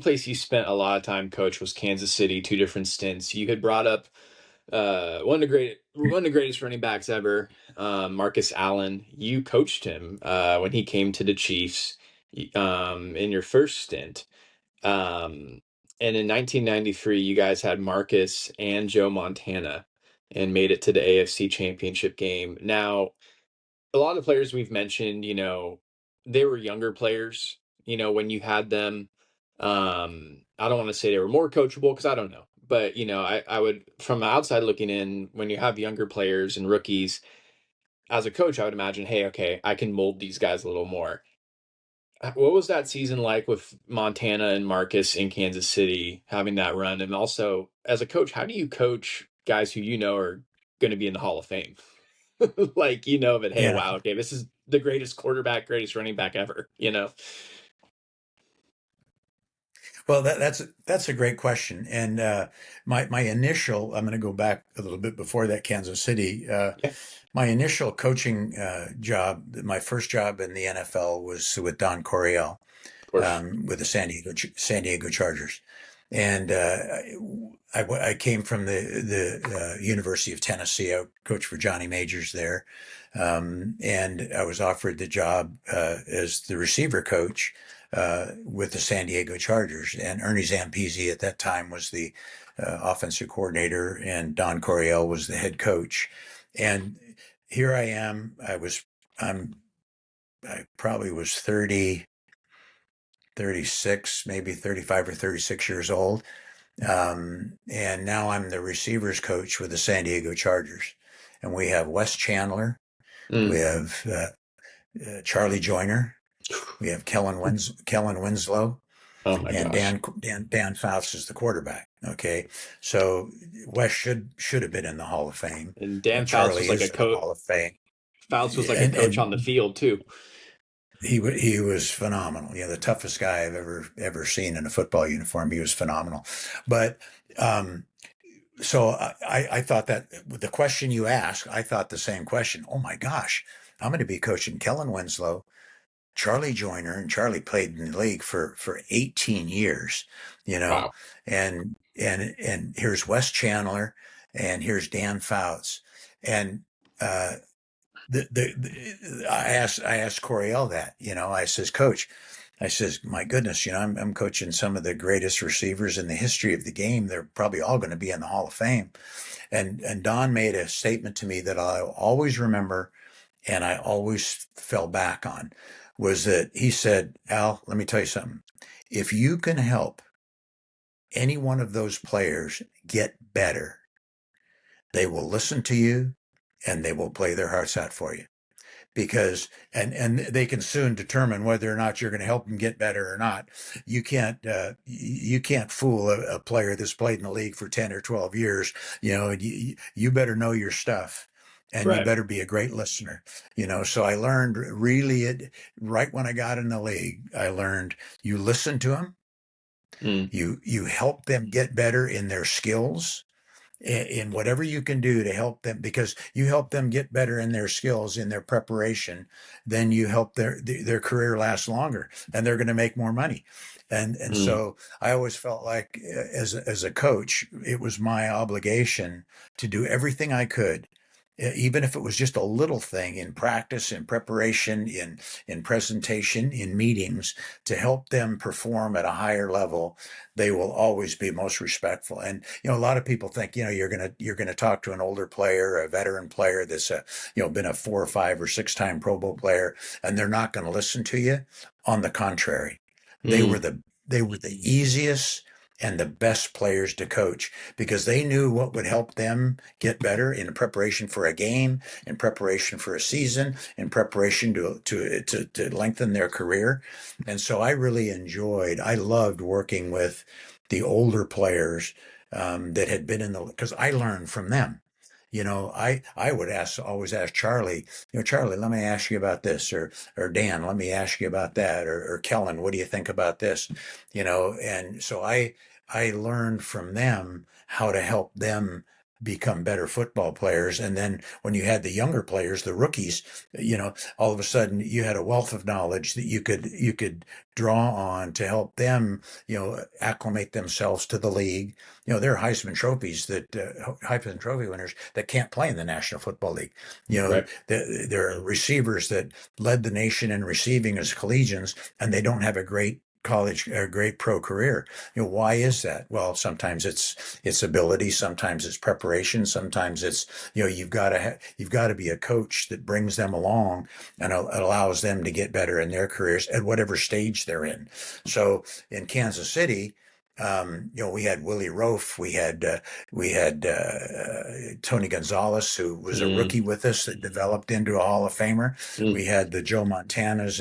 place you spent a lot of time, coach, was Kansas City. Two different stints. You had brought up one of the greatest running backs ever, Marcus Allen. You coached him when he came to the Chiefs in your first stint. Um, and in 1993, you guys had Marcus and Joe Montana and made it to the AFC Championship game. Now, a lot of the players we've mentioned, they were younger players, when you had them. I don't want to say they were more coachable because I don't know. But, I would, from the outside looking in, when you have younger players and rookies, as a coach, I would imagine, hey, okay, I can mold these guys a little more. What was that season like with Montana and Marcus in Kansas City having that run? And also, as a coach, how do you coach guys who are going to be in the Hall of Fame? Like, that, hey, Yeah. wow, okay, this is the greatest quarterback, greatest running back ever. Well, that's a great question. And my initial, I'm going to go back a little bit before that, Kansas City. Yeah, of My initial coaching job, my first job in the NFL was with Don Coryell, course. with the San Diego Chargers. And I came from the University of Tennessee. I coached for Johnny Majors there, and I was offered the job as the receiver coach with the San Diego Chargers. And Ernie Zampese at that time was the offensive coordinator, and Don Coryell was the head coach. And here I am. I probably was 30, 36, maybe 35 or 36 years old. And now I'm the receivers coach with the San Diego Chargers. And we have Wes Chandler, we Mm. have Charlie Joyner, we have Kellen Winslow, Oh my and gosh. Dan Fouts is the quarterback. Okay, so Wes should have been in the Hall of Fame. And Dan Fouts was Charlie like is in the Hall of Fame, Fouts was like a coach on the and field too. he was phenomenal. The toughest guy I've ever seen in a football uniform. He was phenomenal. But so I thought that the question you asked, I thought the same question. Oh my gosh, I'm going to be coaching Kellen Winslow, Charlie Joyner, and Charlie played in the league for 18 years, you know, Wow. and here's Wes Chandler, and here's Dan Fouts, and uh, I asked Coryell that, I says, Coach, I says, my goodness, I'm coaching some of the greatest receivers in the history of the game. They're probably all going to be in the Hall of Fame. And Don made a statement to me that I'll always remember and I always fell back on, was that he said, Al, let me tell you something. If you can help any one of those players get better, they will listen to you and they will play their hearts out for you, because and they can soon determine whether or not you're going to help them get better or not. You can't fool a player that's played in the league for 10 or 12 years. You better know your stuff, and you Right. better be a great listener. So I learned really right when I got in the league. I learned you listen to them, Mm. you help them get better in their skills, in whatever you can do to help them, because you help them get better in their skills, in their preparation, then you help their career last longer, and they're going to make more money. And Mm, so I always felt like, as a coach, it was my obligation to do everything I could, even if it was just a little thing, in practice, in preparation, in presentation, in meetings, to help them perform at a higher level. They will always be most respectful. And a lot of people think, you're gonna talk to an older player, a veteran player that's been a 4 or 5 or 6 time Pro Bowl player, and they're not going to listen to you. On the contrary, they were mm, the they were the easiest and the best players to coach, because they knew what would help them get better in preparation for a game, in preparation for a season, in preparation to lengthen their career. And so I loved working with the older players, that had been in the, because I learned from them. I would always ask Charlie, Charlie, let me ask you about this, or Dan, let me ask you about that, or Kellen, what do you think about this? And so I learned from them how to help them become better football players. And then when you had the younger players, the rookies, all of a sudden you had a wealth of knowledge that you could draw on to help them, acclimate themselves to the league. There are Heisman Trophy winners that can't play in the National Football League. right. There are receivers that led the nation in receiving as collegians, and they don't have a great pro career. Why is that? Well, sometimes it's ability, sometimes it's preparation, sometimes it's, you've got to be a coach that brings them along and allows them to get better in their careers at whatever stage they're in. So in Kansas City, we had Willie Roaf, we had Tony Gonzalez, who was a Mm, rookie with us that developed into a Hall of Famer. mm, We had the Joe Montanas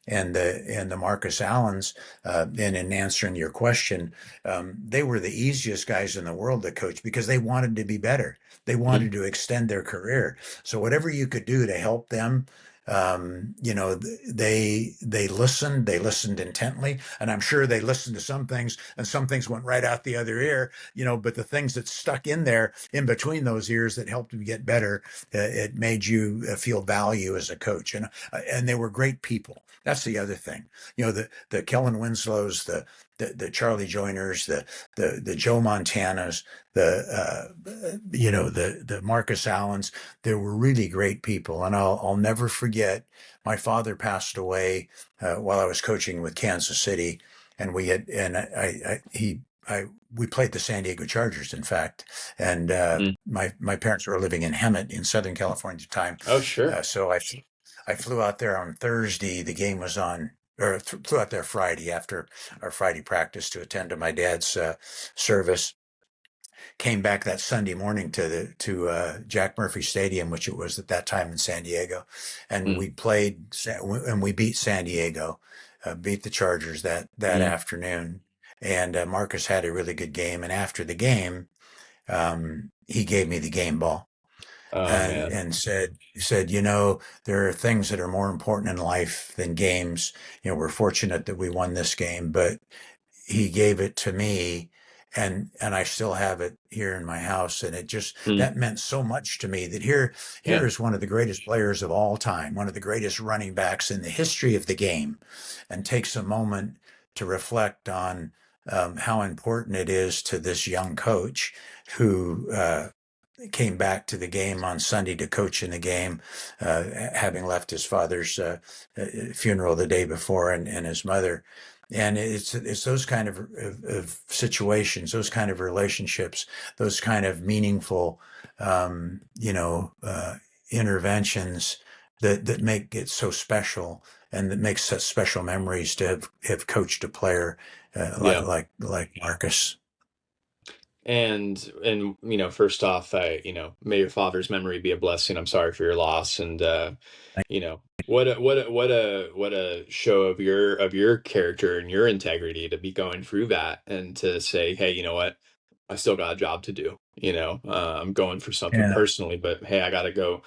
and the Marcus Allens. And in answering your question, they were the easiest guys in the world to coach, because they wanted to be better. They mm, wanted to extend their career. So whatever you could do to help them, they listened. They listened intently, and I'm sure they listened to some things, and some things went right out the other ear. But the things that stuck in there, in between those ears, that helped you get better, it made you feel value as a coach. And they were great people. That's the other thing. The Kellen Winslows, the Charlie Joiners, the Joe Montanas, the Marcus Allens. They were really great people, and I'll never forget. My father passed away while I was coaching with Kansas City, and we played the San Diego Chargers, in fact, and mm. my parents were living in Hemet in Southern California at the time. Oh, sure. So I flew out there on Thursday. The game was on, or flew out there Friday after our Friday practice to attend to my dad's service. Came back that Sunday morning to Jack Murphy Stadium, which it was at that time in San Diego, and Mm, we played, and we beat San Diego, beat the Chargers that mm. afternoon. And Marcus had a really good game. And after the game, he gave me the game ball, Oh, man. and said, there are things that are more important in life than games. We're fortunate that we won this game, but he gave it to me, and I still have it here in my house. And Mm, that meant so much to me, that here yeah. is one of the greatest players of all time, one of the greatest running backs in the history of the game, and takes a moment to reflect on how important it is to this young coach who came back to the game on Sunday to coach in the game, having left his father's funeral the day before, and his mother. And it's those kind of situations, those kind of relationships, those kind of meaningful, interventions that make it so special, and that makes such special memories to have coached a player Yeah. like Marcus. And first off, may your father's memory be a blessing. I'm sorry for your loss. And what a show of your character and your integrity to be going through that, and to say, hey, you know what? I still got a job to do. I'm going for something Yeah. personally, but hey, I got to go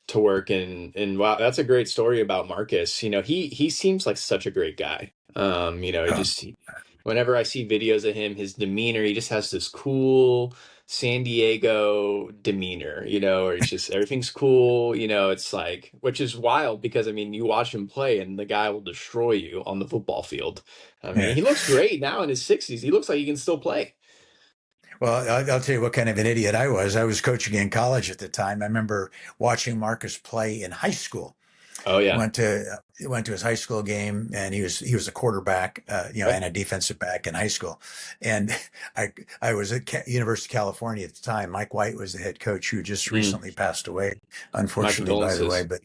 to work. And wow, that's a great story about Marcus. He seems like such a great guy. He Oh, just whenever I see videos of him, his demeanor, he just has this cool San Diego demeanor, or it's just everything's cool, it's like, which is wild because I mean, you watch him play and the guy will destroy you on the football field. I mean, Yeah. he looks great now in his 60s. He looks like he can still play. Well, I'll tell you what kind of an idiot I was. I was coaching in college at the time. I remember watching Marcus play in high school. Oh yeah. Went to his high school game, and he was a quarterback, Okay. and a defensive back in high school. And I I was at University of California at the time. Mike White was the head coach, who just Mm, recently passed away, my unfortunately, by the way. condolences. But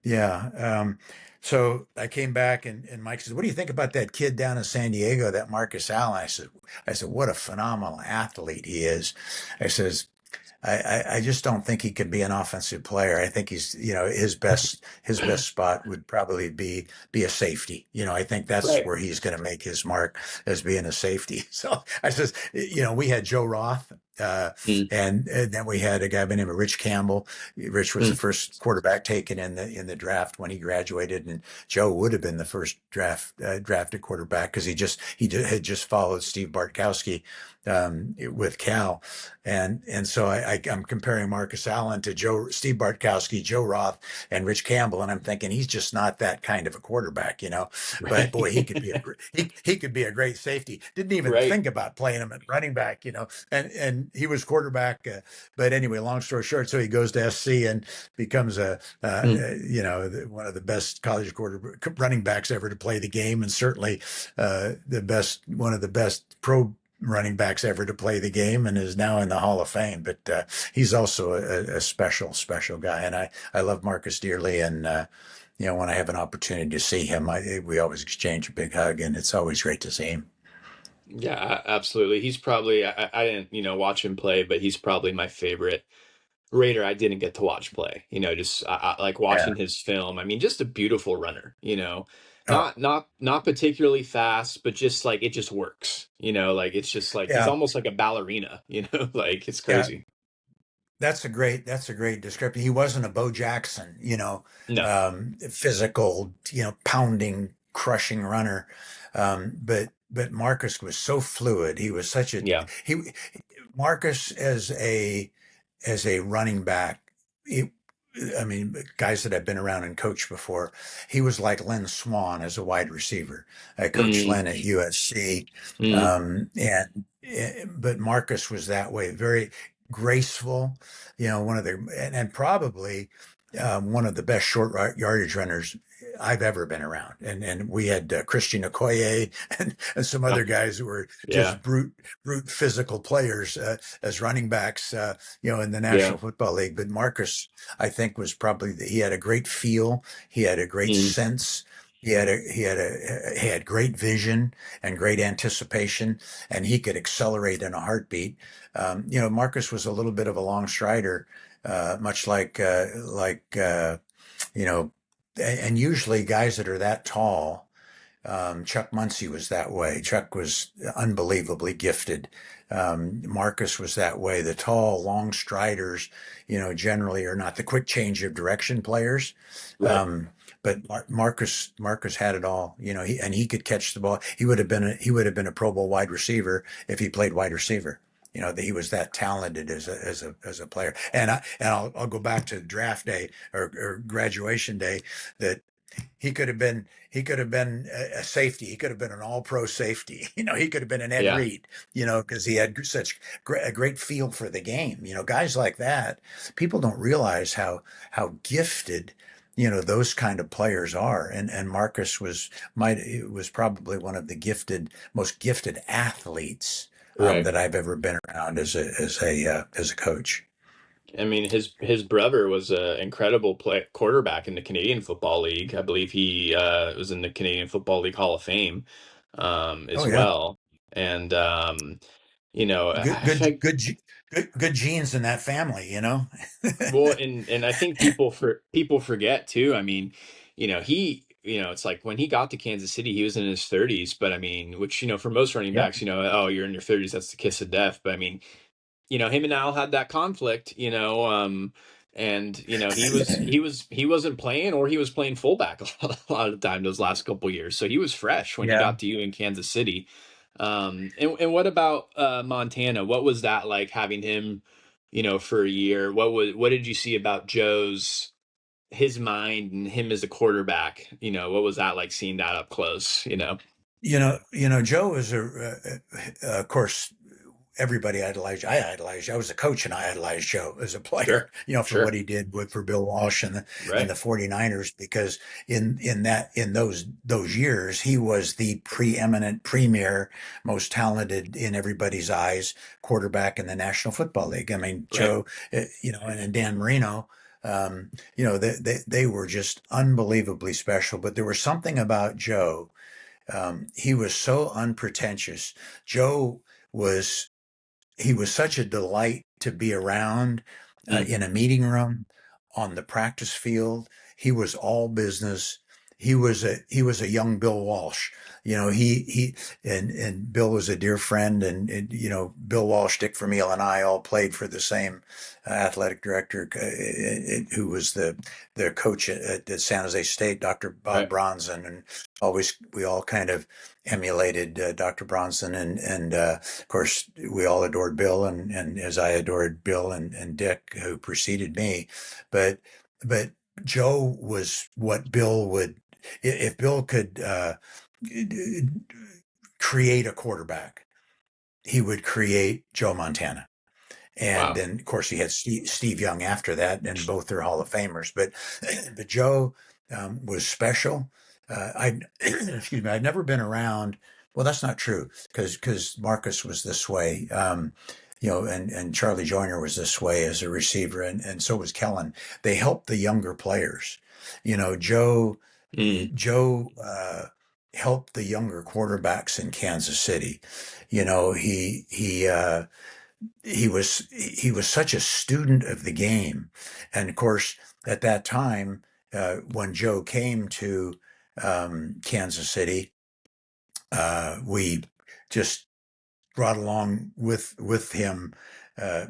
yeah. So I came back, and Mike says, "What do you think about that kid down in San Diego, that Marcus Allen?" I said, "What a phenomenal athlete he is." I says, I just don't think he could be an offensive player. I think his best spot would probably be a safety. I think that's Right. where he's going to make his mark, as being a safety. So I says, we had Joe Roth, Mm, and then we had a guy by the name of Rich Campbell. Rich was the mm, first quarterback taken in the draft when he graduated, and Joe would have been the first drafted quarterback, because had just followed Steve Bartkowski, with Cal. And so I'm comparing Marcus Allen to Steve Bartkowski, Joe Roth, and Rich Campbell, and I'm thinking he's just not that kind of a quarterback. But boy, he could right. be he could be a great safety. Didn't even Right. think about playing him at running back. And he was quarterback. But anyway, long story short, so he goes to SC and becomes Mm, one of the best college running backs ever to play the game, and certainly one of the best pro running backs ever to play the game, and is now in the Hall of Fame. But he's also a special, special guy. And I love Marcus dearly. And, when I have an opportunity to see him, we always exchange a big hug, and it's always great to see him. yeah, absolutely. He's probably, I didn't, watch him play, but he's probably my favorite Raider I didn't get to watch play. Just like Yeah. watching his film. I mean, just a beautiful runner. Oh, Not particularly fast, but just like it just works. Like it's just like he's yeah. almost like a ballerina. Like it's Yeah. crazy. That's a great description. He wasn't a Bo Jackson, No, physical, pounding, crushing runner. But Marcus was so fluid. He was such a yeah, he Marcus as a running back. He, I mean, guys that have been around and coached before, he was like Lynn Swann as a wide receiver. I coached mm, Lynn at USC, mm, but Marcus was that way, very graceful. One of the and probably one of the best short yardage runners I've ever been around. And we had Christian Okoye and some oh, other guys who were yeah, just brute physical players, as running backs, in the yeah, National Football League. But Marcus, I think, was probably he had a great feel. He had a great mm, sense. He had great vision and great anticipation, and he could accelerate in a heartbeat. Marcus was a little bit of a long strider, much like you know, and usually guys that are that tall. Chuck Muncie was that way. Chuck was unbelievably gifted. Marcus was that way. The tall, long striders, generally are not the quick change of direction players. right. Um, but Marcus had it all. He could catch the ball. He would have been a Pro Bowl wide receiver if he played wide receiver. That he was that talented as a player. And I'll go back to draft day, or graduation day, that he could have been a safety. He could have been an all pro safety. He could have been an Ed Yeah, Reed, because he had such a great feel for the game. Guys like that, people don't realize how gifted, those kind of players are. And Marcus was probably one of the most gifted athletes, right. that I've ever been around as a coach. I mean, his brother was an incredible quarterback in the Canadian Football League. I believe he was in the Canadian Football League Hall of Fame Oh as yeah. well. And Good, I good, think good, good genes in that family. well, and I think people forget too. I mean, it's like when he got to Kansas City, he was in his 30s. But I mean, which for most running Yep. backs, oh, you're in your 30s, that's the kiss of death. But I mean, him and Al had that conflict, and he wasn't playing, or he was playing fullback a lot of the time those last couple years. So he was fresh when he Yeah. got to you in Kansas City. And what about Montana? What was that like having him, for a year? What did you see about his mind and him as a quarterback? What was that like seeing that up close? Joe is of course, everybody idolized. I idolized. I was a coach and I idolized Joe as a player, Sure. for what Sure. he did for Bill Walsh and the Right. 49ers, because in those years he was the preeminent, premier, most talented in everybody's eyes quarterback in the National Football League. I mean, Right. Joe, and Dan Marino. They were just unbelievably special, but there was something about Joe. He was so unpretentious. Joe was he was such a delight to be around Mm, in a meeting room, on the practice field. He was all business. He was a young Bill Walsh. And Bill was a dear friend, and Bill Walsh, Dick Vermeil, and I all played for the same athletic director, who was the coach at San Jose State, Dr. Bob right. Bronson, and always we all kind of emulated Dr. Bronson, and of course, we all adored Bill, and as I adored Bill and Dick, who preceded me. But Joe was what Bill would, if Bill could create a quarterback, he would create Joe Montana. And Wow. then, of course, he had Steve Young after that, and both are Hall of Famers. But Joe was special. I excuse me. I'd never been around. Well, that's not true, because Marcus was this way, and Charlie Joyner was this way as a receiver, and so was Kellen. They helped the younger players. Mm, Joe helped the younger quarterbacks in Kansas City. He was such a student of the game, and of course, at that time, when Joe came to Kansas City, we just brought along with him.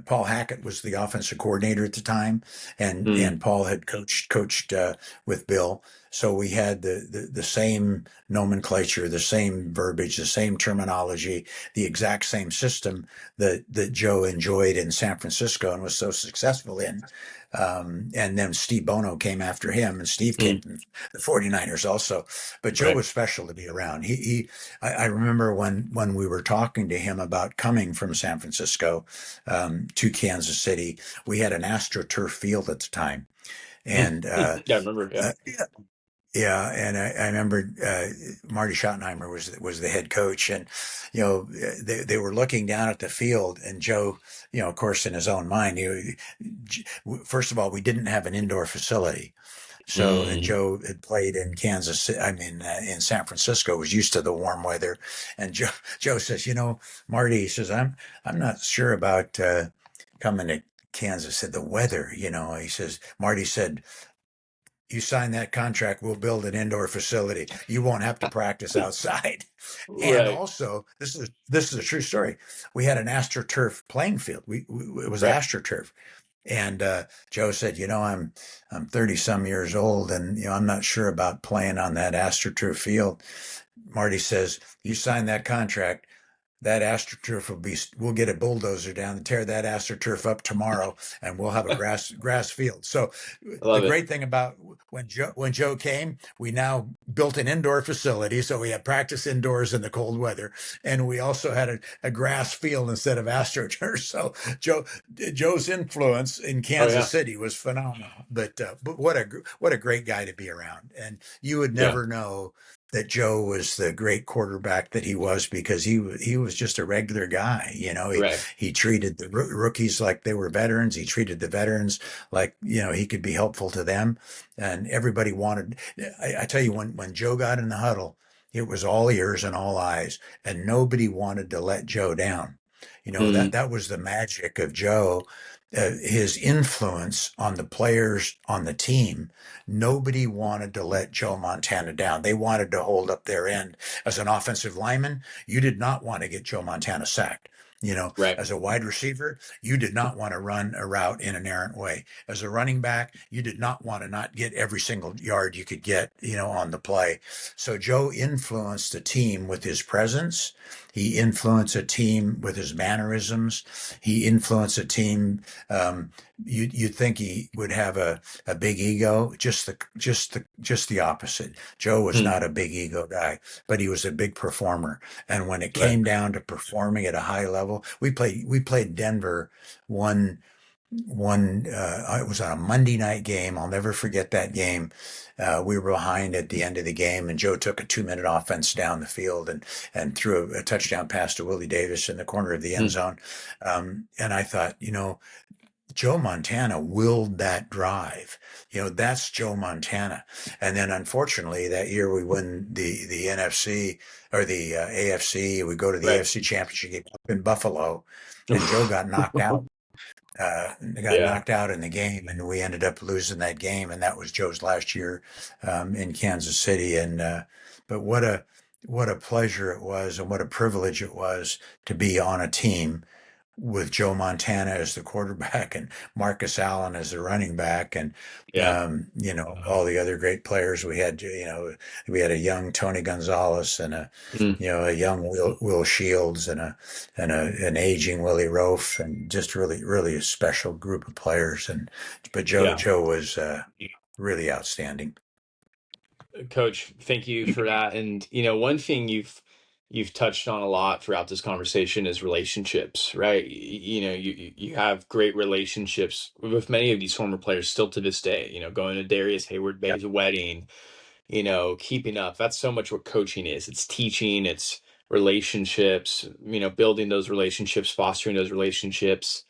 Paul Hackett was the offensive coordinator at the time, mm, and Paul had coached with Bill. So we had the same nomenclature, the same verbiage, the same terminology, the exact same system that Joe enjoyed in San Francisco and was so successful in. And then Steve Bono came after him, and Steve came mm, from the 49ers also. But Joe right. was special to be around. I remember when we were talking to him about coming from San Francisco to Kansas City, we had an AstroTurf field at the time. Mm, And yeah, I remember. Yeah. uh, yeah, and I remember Marty Schottenheimer was the head coach, and they were looking down at the field, and Joe, of course, in his own mind, first of all, we didn't have an indoor facility. So, and Mm, Joe had played in Kansas, I mean, in San Francisco, was used to the warm weather. And Joe says, Marty, he says, I'm not sure about coming to Kansas. Said the weather, he says, Marty said, you sign that contract, we'll build an indoor facility. You won't have to practice outside. And right. also, this is a true story. We had an AstroTurf playing field. It was Right. AstroTurf. And Joe said, I'm 30 some years old, and I'm not sure about playing on that AstroTurf field. Marty says, you sign that contract, that AstroTurf we'll get a bulldozer down and tear that AstroTurf up tomorrow, and we'll have a grass field. So I the love it. great thing about when Joe came, we now built an indoor facility, so we had practice indoors in the cold weather, and we also had a grass field instead of AstroTurf. So Joe's influence in Oh Kansas yeah. City was phenomenal. But what a great guy to be around, and you would Yeah. never know that Joe was the great quarterback that he was, because he was just a regular guy. Right. He treated the rookies like they were veterans. He treated the veterans like he could be helpful to them, and everybody wanted. I tell you, when Joe got in the huddle, it was all ears and all eyes, and nobody wanted to let Joe down. That Mm, that was the magic of Joe. His influence on the players on the team. Nobody wanted to let Joe Montana down. They wanted to hold up their end. As an offensive lineman, you did not want to get Joe Montana sacked. right. As a wide receiver, you did not want to run a route in an errant way. As a running back, you did not want to not get every single yard you could get, on the play. So Joe influenced the team with his presence. He influenced a team with his mannerisms. He influenced a team. You'd think he would have a big ego. Just the opposite. Joe was Hmm. not a big ego guy, but he was a big performer. And when it Right. came down to performing at a high level, we played Denver one it was on a Monday night game. I'll never forget that game. We were behind at the end of the game, and Joe took a 2-minute offense down the field and threw a touchdown pass to Willie Davis in the corner of the end Hmm. zone. And I thought, Joe Montana willed that drive. That's Joe Montana. And then unfortunately that year we win the NFC or the AFC. We go to the Right. AFC Championship game up in Buffalo, and Joe got Yeah. knocked out in the game, and we ended up losing that game. And that was Joe's last year in Kansas City. And but what a pleasure it was, and what a privilege it was to be on a team with Joe Montana as the quarterback and Marcus Allen as the running back, and Yeah. all the other great players we had. We had a young Tony Gonzalez and Hmm. a young Will Shields and an aging Willie Roaf, and just really really a special group of players. But Joe Yeah. Joe was really outstanding. Coach, thank you for that. And one thing you've touched on a lot throughout this conversation is relationships, right? You have great relationships with many of these former players still to this day. Going to Darius Hayward Yeah. Bay's wedding, keeping up. That's so much what coaching is. It's teaching, it's relationships, building those relationships, fostering those relationships.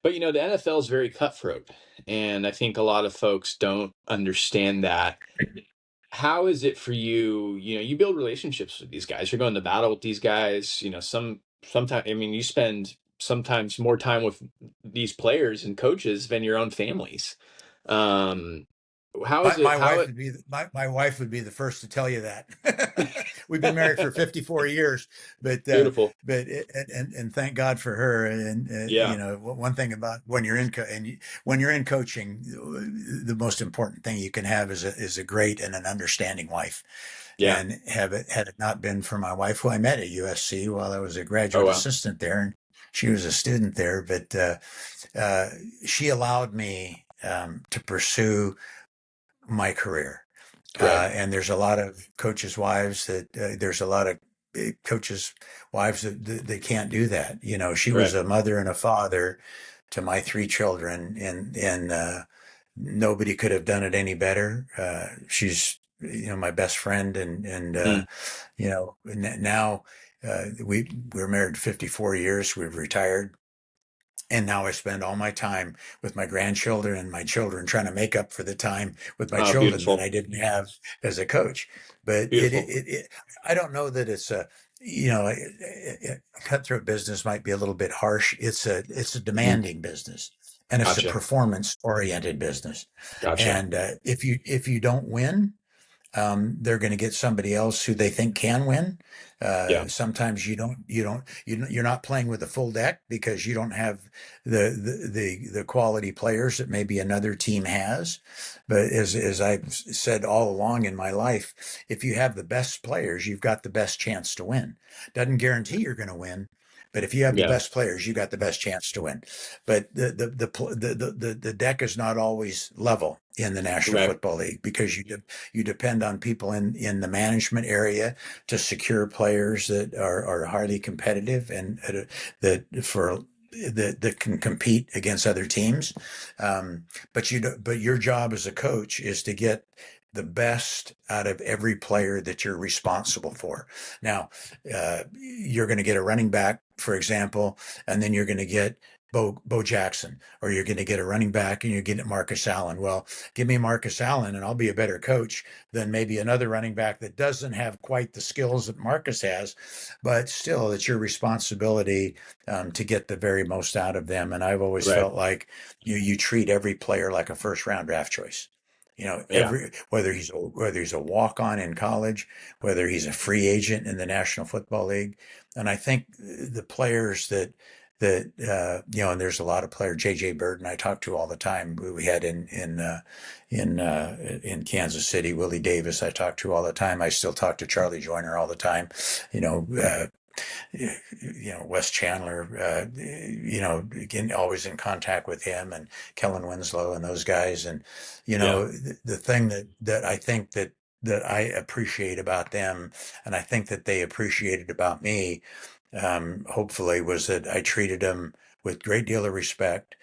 But the NFL is very cutthroat, and I think a lot of folks don't understand that. How is it for you? You build relationships with these guys. You're going to battle with these guys. Sometimes, I mean, you spend sometimes more time with these players and coaches than your own families. Um, how is My, it? my How wife it? would be my wife would be the first to tell you that. We've been married for 54 years, but Beautiful. and thank God for her. And Yeah. one thing about when you're when you're in coaching, the most important thing you can have is a great and an understanding wife. Yeah. And had it not been for my wife, who I met at USC while I was a Oh graduate wow. assistant there, and she was a student there, but she allowed me to pursue my career. Right. And there's a lot of coaches' wives there's a lot of coaches' wives that can't do that. She was Right. a mother and a father to my three children, and nobody could have done it any better. She's my best friend, and Mm. now we're married 54 years. We've retired. And now I spend all my time with my grandchildren and my children, trying to make up for the time with my Oh, children that beautiful. I didn't have as a coach. But Beautiful. I don't know that it's a cutthroat business might be a little bit harsh. It's a Mm. demanding business, and it's a Gotcha. performance oriented business. Gotcha. And if you don't win, they're going to get somebody else who they think can win. Yeah. Sometimes you're not playing with a full deck because you don't have the quality players that maybe another team has. But as I've said all along in my life, if you have the best players, you've got the best chance to win. Doesn't guarantee you're going to win. But if you have the Yeah. best players, you got the best chance to win. But the deck is not always level in the National Right. Football League, because you depend on people in the management area to secure players that are highly competitive, and that can compete against other teams. But your job as a coach is to get the best out of every player that you're responsible for. Now, you're going to get a running back, for example, and then you're going to get Bo Jackson, or you're going to get a running back and you're getting Marcus Allen. Well, give me Marcus Allen and I'll be a better coach than maybe another running back that doesn't have quite the skills that Marcus has, but still it's your responsibility to get the very most out of them. And I've always Right. felt like you treat every player like a first round draft choice. Yeah. Whether he's a walk on in college, whether he's a free agent in the National Football League. And I think the players and there's a lot of players. J.J. Bird and I talk to all the time. We had in Kansas City. Willie Davis I talk to all the time. I still talk to Charlie Joyner all the time. Wes Chandler, again, always in contact with him and Kellen Winslow and those guys. And, Yeah. the thing that I think that I appreciate about them, and I think that they appreciated about me, hopefully, was that I treated them with great deal of respect.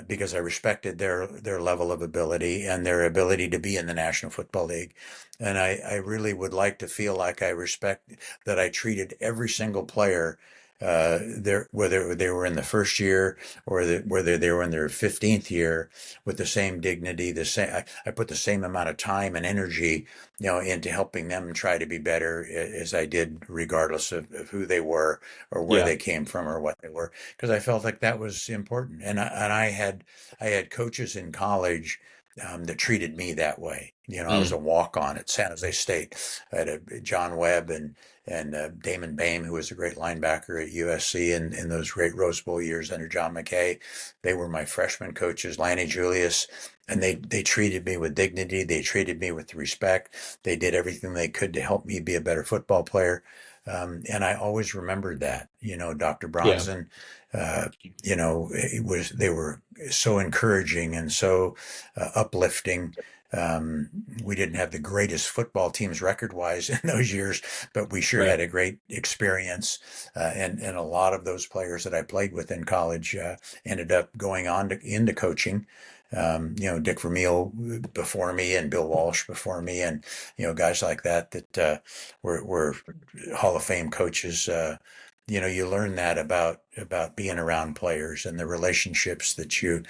Because I respected their level of ability and their ability to be in the National Football League, and I really would like to feel like I respect that I treated every single player, whether they were in the first year or whether they were in their 15th year, with the same dignity. I put the same amount of time and energy, into helping them try to be better as I did, regardless of who they were or where Yeah. they came from or what they were, because I felt like that was important. And I had coaches in college, that treated me that way. I was Mm. a walk-on at San Jose State. I had John Webb and Damon Boehm, who was a great linebacker at USC in those great Rose Bowl years under John McKay. They were my freshman coaches, Lanny Julius, and they treated me with dignity. They treated me with respect. They did everything they could to help me be a better football player. And I always remembered that. Dr. Yeah. Bronson, they were so encouraging and so uplifting. We didn't have the greatest football teams record wise in those years, but we sure Right. had a great experience. And a lot of those players that I played with in college ended up going on into coaching. Dick Vermeil before me and Bill Walsh before me, and guys like that were Hall of Fame coaches. You learn that about being around players and the relationships that you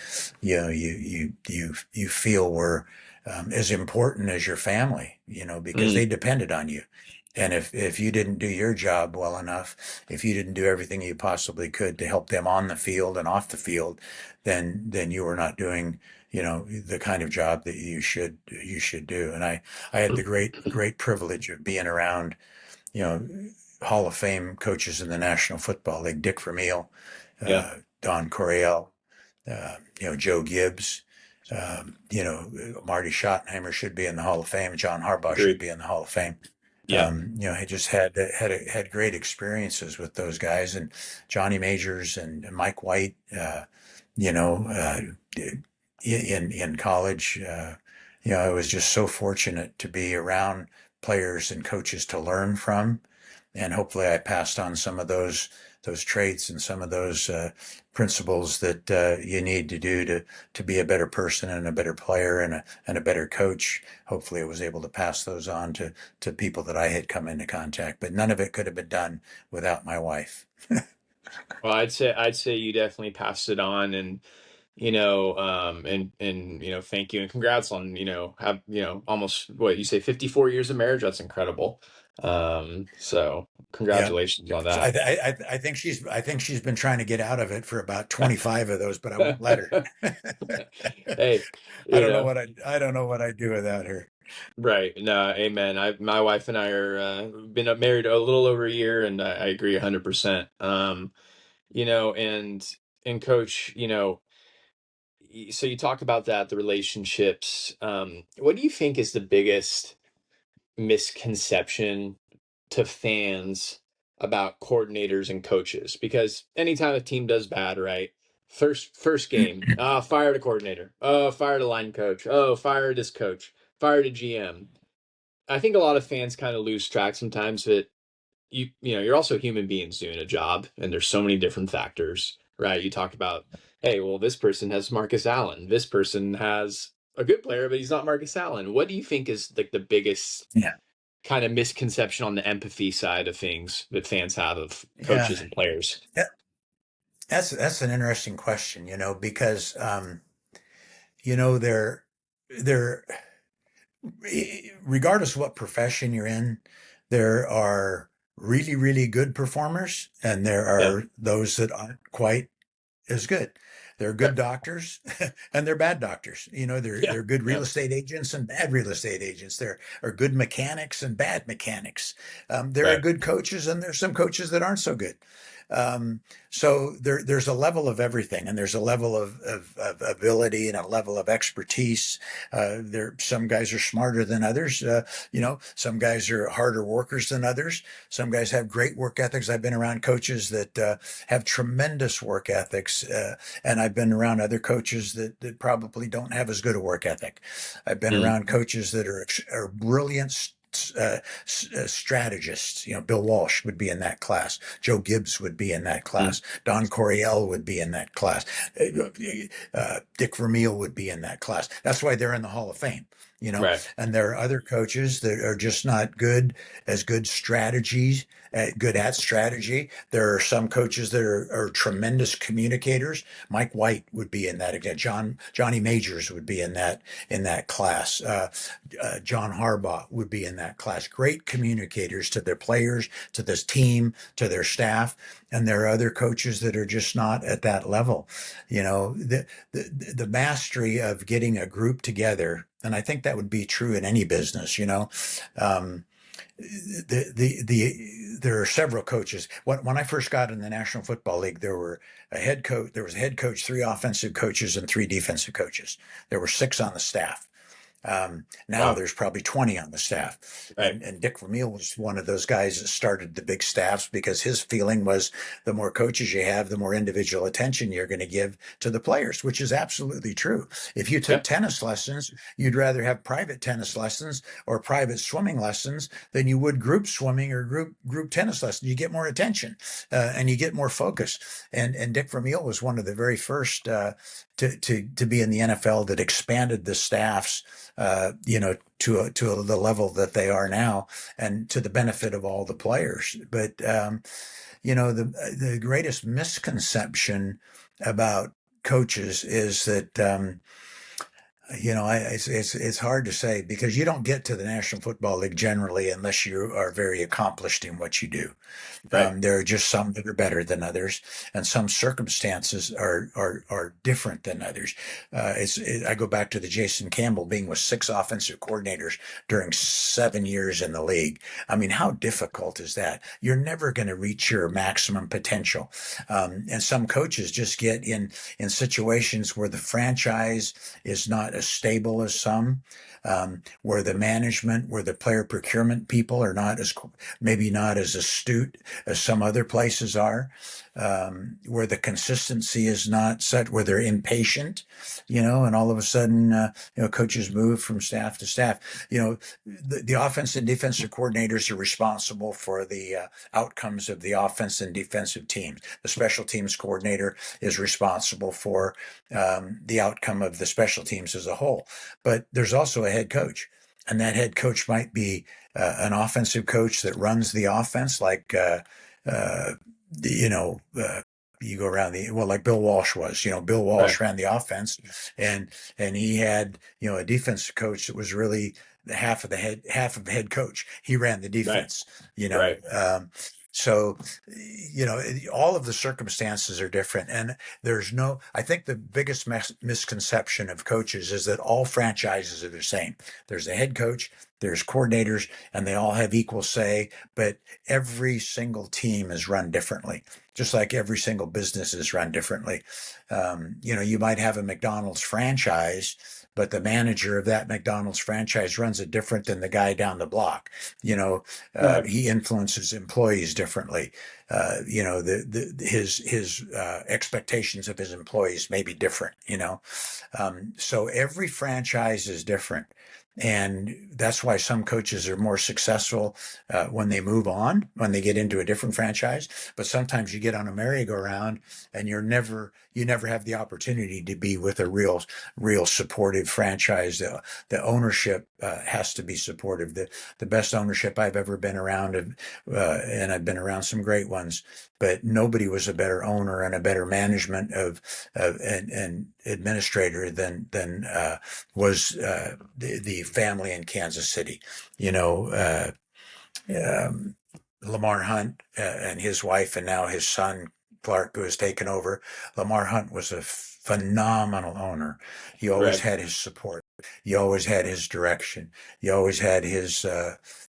feel were as important as your family, because they Mm. depended on you. And if you didn't do your job well enough, if you didn't do everything you possibly could to help them on the field and off the field, then you were not doing, the kind of job that you should do. And I had the great privilege of being around, you know, Hall of Fame coaches in the National Football League: Dick Vermeil, Yeah. Don Coryell, Joe Gibbs. Marty Schottenheimer should be in the Hall of Fame. John Haurbaugh should Agreed. be in the Hall of Fame. Yeah. I just had great experiences with those guys, and Johnny Majors and Mike White. You know, in college, I was just so fortunate to be around players and coaches to learn from, and hopefully I passed on some of those traits and some of those principles that you need to do to be a better person and a better player and a better coach. Hopefully, I was able to pass those on to people that I had come into contact. But none of it could have been done without my wife. Well, I'd say you definitely passed it on, and and thank you and congrats on have almost what you say 54 years of marriage. That's incredible. So Yeah. congratulations on So I, that. I I think she's been trying to get out of it for about 25 of those, but I won't let her. Hey, I you don't know know. what I don't know what I'd do without her. Right. No, amen. My wife and I are been married a little over a year, and I agree 100%. And coach, so you talk about that, the relationships. What do you think is the biggest misconception to fans about coordinators and coaches? Because anytime a team does bad, right? First game, fire the coordinator. Oh, fire the line coach. Oh, fire this coach. Fire the GM. I think a lot of fans kind of lose track sometimes that you're also human beings doing a job, and there's so many different factors, right? You talk about, hey, well, this person has Marcus Allen. This person has a good player, but he's not Marcus Allen. What do you think is like the biggest Yeah. kind of misconception on the empathy side of things that fans have of Yeah. coaches and players? That, that's an interesting question, because they're regardless of what profession you're in, there are really, really good performers, and there Yeah, are those that aren't quite as good. There are good right. doctors and they're bad doctors. There Yeah, there are good yeah, real estate agents and bad real estate agents. There are good mechanics and bad mechanics. There are right. good coaches and there's some coaches that aren't so good. Um, so there's a level of everything, and there's a level of ability and a level of expertise. Some guys are smarter than others. Some guys are harder workers than others. Some guys have great work ethics. I've been around coaches that have tremendous work ethics, and I've been around other coaches that probably don't have as good a work ethic. I've been Mm, around coaches that are brilliant strategists. Bill Walsh would be in that class. Joe Gibbs would be in that mm, class. Don Coryell would be in that class. Dick Vermeil would be in that class. That's why they're in the Hall of Fame. right. And there are other coaches that are just not good strategies, good at strategy. There are some coaches that are tremendous communicators. Mike White would be in that again. Johnny Majors would be in that class. John Haurbaugh would be in that class. Great communicators to their players, to this team, to their staff. And there are other coaches that are just not at that level. The mastery of getting a group together, and I think that would be true in any business. Um, there are several coaches. When I first got in the National Football League, there was a head coach, three offensive coaches, and three defensive coaches. There were six on the staff. Now Wow. there's probably 20 on the staff. Right. And Dick Vermeil was one of those guys that started the big staffs because his feeling was the more coaches you have, the more individual attention you're going to give to the players, which is absolutely true. If you took Yep. tennis lessons, you'd rather have private tennis lessons or private swimming lessons than you would group swimming or group tennis lessons. You get more attention and you get more focus. And Dick Vermeil was one of the very first to be in the NFL that expanded the staffs, to the level that they are now, and to the benefit of all the players. But the greatest misconception about coaches is that it's hard to say because you don't get to the National Football League generally unless you are very accomplished in what you do. Right. There are just some that are better than others, and some circumstances are different than others. I go back to the Jason Campbell being with six offensive coordinators during 7 years in the league. I mean, how difficult is that? You're never going to reach your maximum potential, and some coaches just get in situations where the franchise is not as stable as some. Where the management, where the player procurement people are maybe not as astute as some other places are, where the consistency is not such, where they're impatient, and all of a sudden, coaches move from staff to staff. The offense and defensive coordinators are responsible for the outcomes of the offense and defensive teams. The special teams coordinator is responsible for the outcome of the special teams as a whole. But there's also a head coach. And that head coach might be an offensive coach that runs the offense, like uh, you go around like Bill Walsh was. Bill Right. Walsh ran the offense, and he had a defensive coach that was really the half of the head coach. He ran the Right. defense. You know, Right. so all of the circumstances are different, and I think the biggest misconception of coaches is that all franchises are the same. There's a head coach, there's coordinators, and they all have equal say, but every single team is run differently, just like every single business is run differently. You might have a McDonald's franchise, but the manager of that McDonald's franchise runs it different than the guy down the block. Right. He influences employees differently. His expectations of his employees may be different. So every franchise is different. And that's why some coaches are more successful when they move on, when they get into a different franchise. But sometimes you get on a merry-go-round and you never have the opportunity to be with a real supportive franchise. The ownership has to be supportive. The best ownership I've ever been around, and I've been around some great ones, but nobody was a better owner and a better management and administrator than was the family in Kansas City. You know, Lamar Hunt and his wife, and now his son Clark, who has taken over. Lamar Hunt was a phenomenal owner. He always Right. had his support. You always had his direction. You always had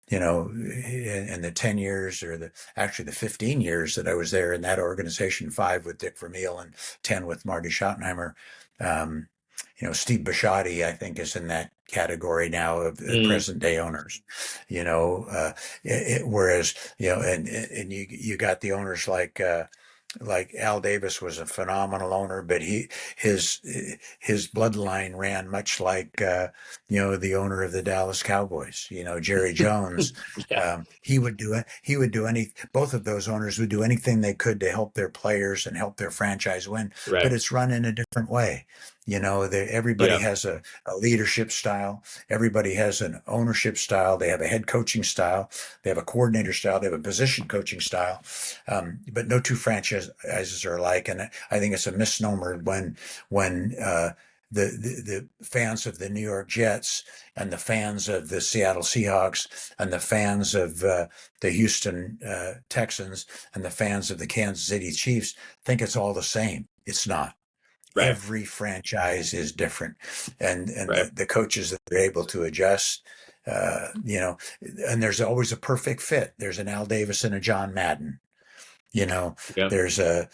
in the 10 years or actually the 15 years that I was there in that organization, 5 with Dick Vermeil and 10 with Marty Schottenheimer. Um, Steve Bisciotti, I think, is in that category now of Mm, present day owners. Whereas and you got the owners like Al Davis was a phenomenal owner, but his his bloodline ran much like the owner of the Dallas Cowboys. Jerry Jones. yeah. He would do any. Both of those owners would do anything they could to help their players and help their franchise win. But Right. it's run in a different way. Everybody Yeah. has a leadership style. Everybody has an ownership style. They have a head coaching style. They have a coordinator style. They have a position coaching style. But no two franchises are alike, and I think it's a misnomer when the fans of the New York Jets and the fans of the Seattle Seahawks and the fans of the Houston Texans and the fans of the Kansas City Chiefs think it's all the same. It's not. Right. Every franchise is different, and Right. the coaches that are able to adjust, and there's always a perfect fit. There's an Al Davis and a John Madden. You know, Yeah. there's a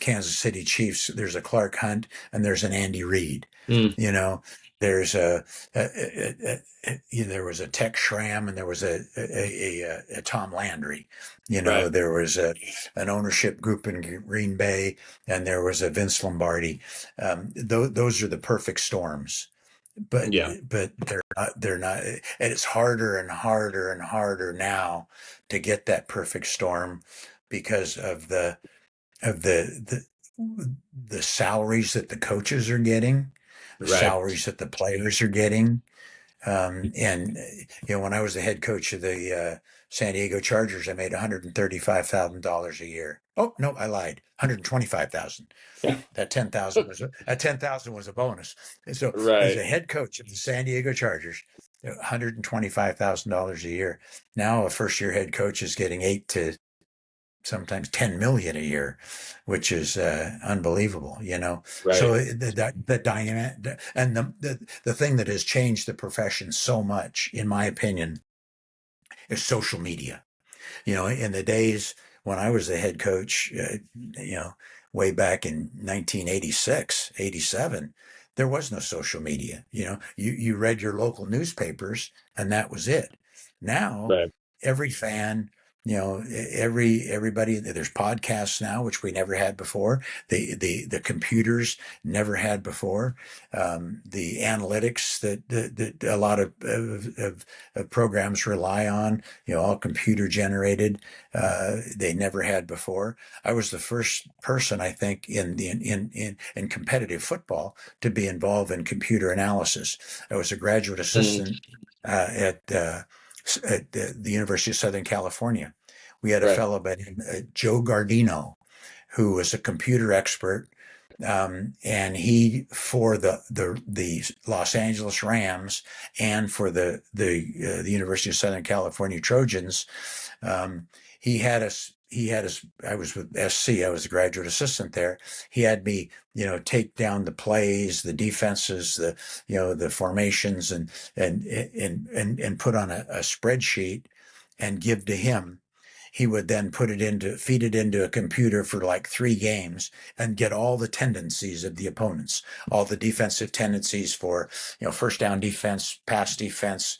Kansas City Chiefs. There's a Clark Hunt and there's an Andy Reid. Mm, You know, there's there was a Tex Schramm and there was a Tom Landry. right. There was an ownership group in Green Bay and there was a Vince Lombardi. Those are the perfect storms, but Yeah. they're not, and it's harder and harder and harder now to get that perfect storm because of the salaries that the coaches are getting, the Right. salaries that the players are getting. And when I was the head coach of the San Diego Chargers, I made $135,000 a year. Oh no, I lied. 125,000. Yeah. That 10,000 was a bonus. And so, as Right. a head coach of the San Diego Chargers, $125,000 a year. Now, a first-year head coach is getting 8 to sometimes 10 million a year, which is unbelievable. Right. So the dynamic and the thing that has changed the profession so much, in my opinion, is social media. In the days when I was the head coach, way back in 1986, 87, there was no social media. You read your local newspapers and that was it. Now, Right. every fan, everybody, there's podcasts now, which we never had before. The computers never had before. The analytics that a lot of programs rely on, all computer generated. They never had before. I was the first person, I think, in competitive football to be involved in computer analysis. I was a graduate Mm, assistant at the University of Southern California. We had a right. fellow by Joe Gardino, who was a computer expert, and he for the Los Angeles Rams and for the University of Southern California Trojans. He had us. He had us. I was with SC. I was a graduate assistant there. He had me, take down the plays, the defenses, the formations, and put on a spreadsheet and give to him. He would then feed it into a computer for like 3 games and get all the tendencies of the opponents, all the defensive tendencies for, first down defense, pass defense,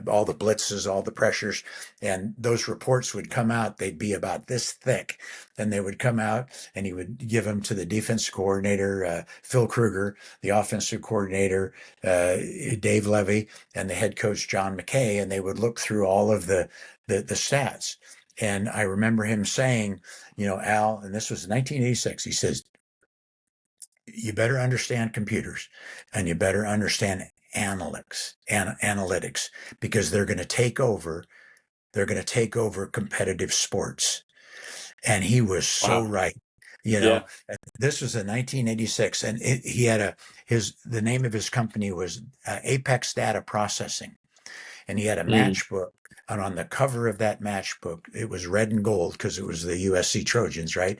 all the blitzes, all the pressures. And those reports would come out. They'd be about this thick. And they would come out and he would give them to the defense coordinator, Phil Kruger, the offensive coordinator, Dave Levy, and the head coach, John McKay. And they would look through all of the stats. And I remember him saying, Al, and this was 1986, he says, you better understand computers and you better understand analytics, because they're going to take over competitive sports. And he was so Wow. right. Yeah. This was in 1986, and he had the name of his company was Apex Data Processing. and he had a Mm. matchbook. And on the cover of that matchbook, it was red and gold because it was the USC Trojans, right?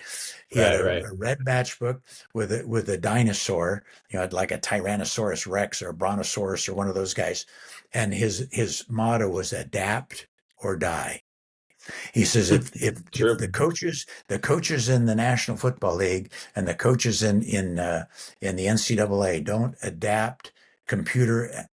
He had Right, a, right. a red matchbook with a dinosaur, like a Tyrannosaurus Rex or a Brontosaurus or one of those guys. And his motto was adapt or die. He says if True. the coaches in the National Football League and the coaches in the NCAA don't adapt computer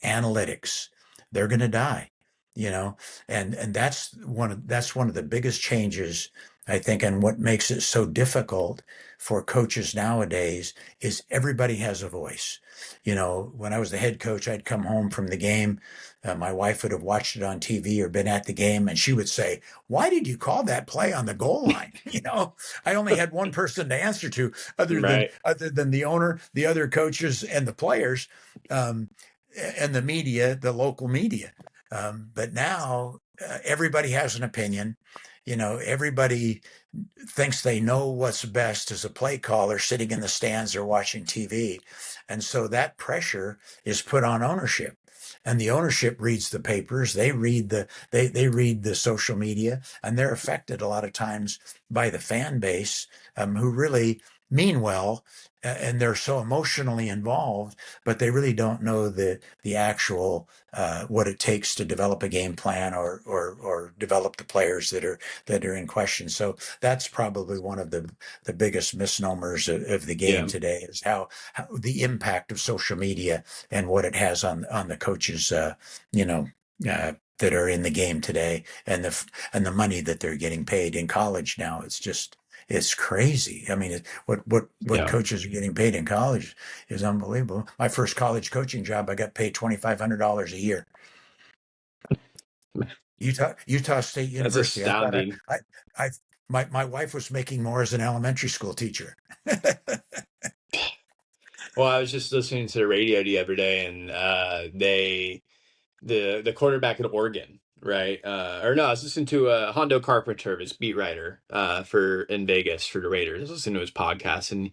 analytics, they're going to die. You know, and that's one of the biggest changes, I think, and what makes it so difficult for coaches nowadays is everybody has a voice. When I was the head coach, I'd come home from the game. My wife would have watched it on TV or been at the game, and she would say, "Why did you call that play on the goal line?" I only had one person to answer to, other than Right. other than the owner, the other coaches, and the players, um, and the media, the local media. But now everybody has an opinion. Everybody thinks they know what's best as a play caller sitting in the stands or watching TV. And so that pressure is put on ownership. And the ownership reads the papers, they read the social media, and they're affected a lot of times by the fan base, who really mean well, and they're so emotionally involved, but they really don't know the actual what it takes to develop a game plan or develop the players that are in question. So that's probably one of the biggest misnomers of the game Yeah. today, is how the impact of social media and what it has on the coaches, you know, that are in the game today, and the money that they're getting paid in college now. It's crazy. I mean, what Yeah. coaches are getting paid in college is unbelievable. My first college coaching job, I got paid $2,500 a year. Utah State That's University. I thought astounding. I my wife was making more as an elementary school teacher. Well, I was just listening to the radio the other day, and the quarterback at Oregon, right? Or no, I was listening to Hondo Carpenter, his beat writer for in Vegas for the Raiders. I was listening to his podcast, and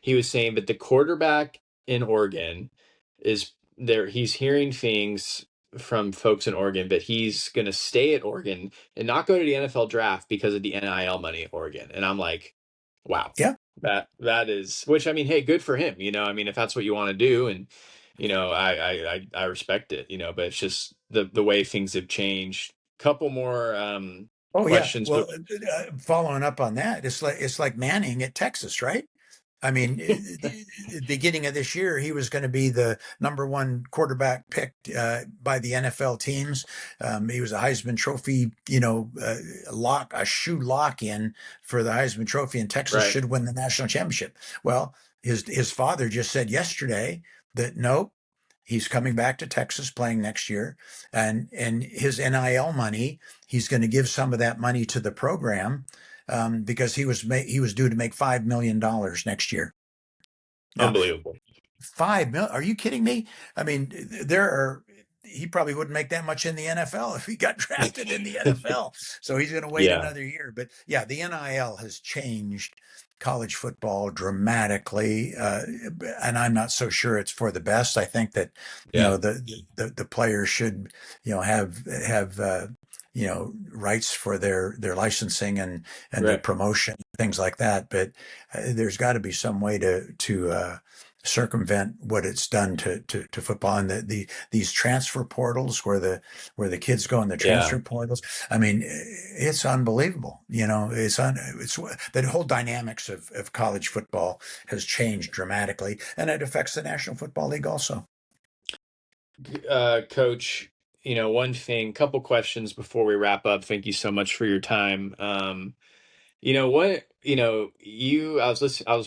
he was saying that the quarterback in Oregon is there. He's hearing things from folks in Oregon, but he's going to stay at Oregon and not go to the NFL draft because of the NIL money at Oregon. And I'm like, wow, Yeah. that is, which I mean, hey, good for him. I mean, if that's what you want to do, and I respect it. But it's just the way things have changed. Couple more Oh yeah. questions, but Well, following up on that, it's like Manning at Texas, right? I mean, the beginning of this year, he was going to be the number one quarterback picked by the NFL teams. He was a Heisman Trophy, a shoe lock in for the Heisman Trophy, and Texas right, should win the national championship. Well, his father just said yesterday that no, he's coming back to Texas playing next year, and his NIL money, he's going to give some of that money to the program, because he was due to make $5 million next year. Now, unbelievable. 5 million? Are you kidding me? I mean, he probably wouldn't make that much in the NFL if he got drafted in the NFL. So he's going to wait Yeah, another year. But yeah, the NIL has changed college football dramatically, and I'm not so sure it's for the best. I think that yeah, the players should have rights for their licensing and their right. promotion, things like that. But there's got to be some way to circumvent what it's done to football, and these transfer portals where the kids go in the Yeah, transfer portals. I mean, it's unbelievable. It's the whole dynamics of college football has changed dramatically, and it affects the National Football League also. Coach. One thing, couple questions before we wrap up. Thank you so much for your time. I was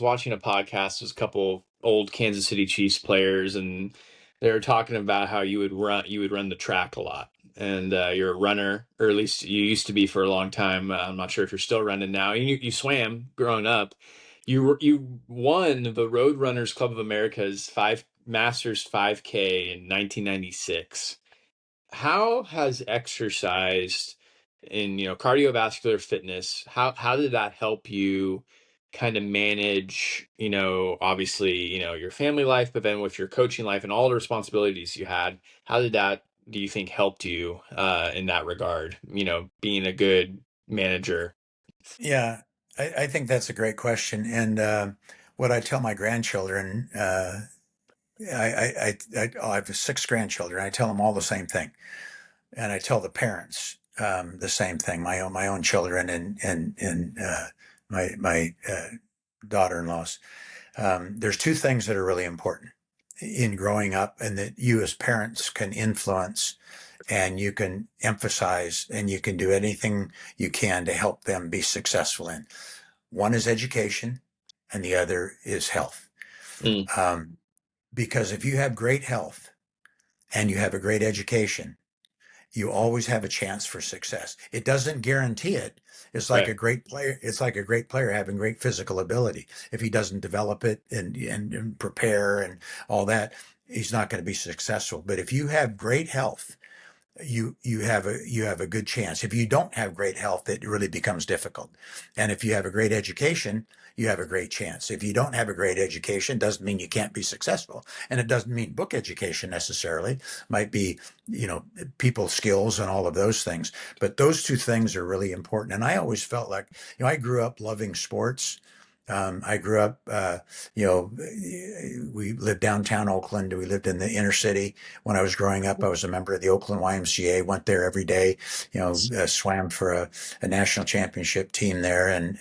watching a podcast. There's a couple old Kansas City Chiefs players, and they were talking about how you would run the track a lot, and you're a runner, or at least you used to be for a long time. I'm not sure if you're still running now. You swam growing up. You won the Road Runners Club of America's five Masters 5K in 1996. How has exercise in cardiovascular fitness, how did that help you kind of manage, obviously, your family life, but then with your coaching life and all the responsibilities you had, how did that do you think helped you in that regard? Being a good manager. Yeah, I think that's a great question. And what I tell my grandchildren, I have six grandchildren. I tell them all the same thing, and I tell the parents the same thing. My own children and my daughter-in-laws. There's two things that are really important in growing up, and that you as parents can influence, and you can emphasize, and you can do anything you can to help them be successful in. One is education, and the other is health. Mm, Um, because if you have great health and you have a great education, you always have a chance for success. It doesn't guarantee it. It's like right. a great player. It's like a great player having great physical ability. If he doesn't develop it and prepare and all that, he's not going to be successful. But if you have great health, you have a good chance. If you don't have great health, it really becomes difficult. And if you have a great education, you have a great chance. If you don't have a great education, doesn't mean you can't be successful. And it doesn't mean book education necessarily. Might be, people skills and all of those things. But those two things are really important. And I always felt like, I grew up loving sports. I grew up, we lived downtown Oakland. We lived in the inner city. When I was growing up, I was a member of the Oakland YMCA, went there every day, swam for a national championship team there.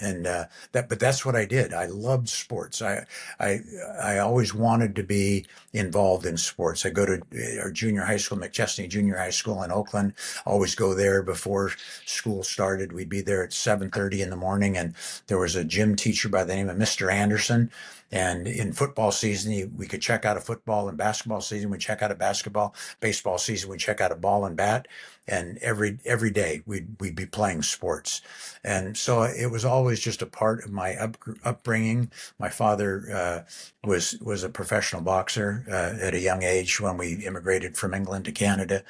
But that's what I did. I loved sports. I, I always wanted to be involved in sports. I go to our junior high school, McChesney Junior High School in Oakland, always go there before school started. We'd be there at 7:30 in the morning, and there was a gym teacher by the name of Mr. Anderson. And in football season, we could check out a football. In basketball season, we check out a basketball. Baseball season, we check out a ball and bat. And every day we'd be playing sports. And so it was always just a part of my upbringing. My father was a professional boxer at a young age when we immigrated from England to Canada.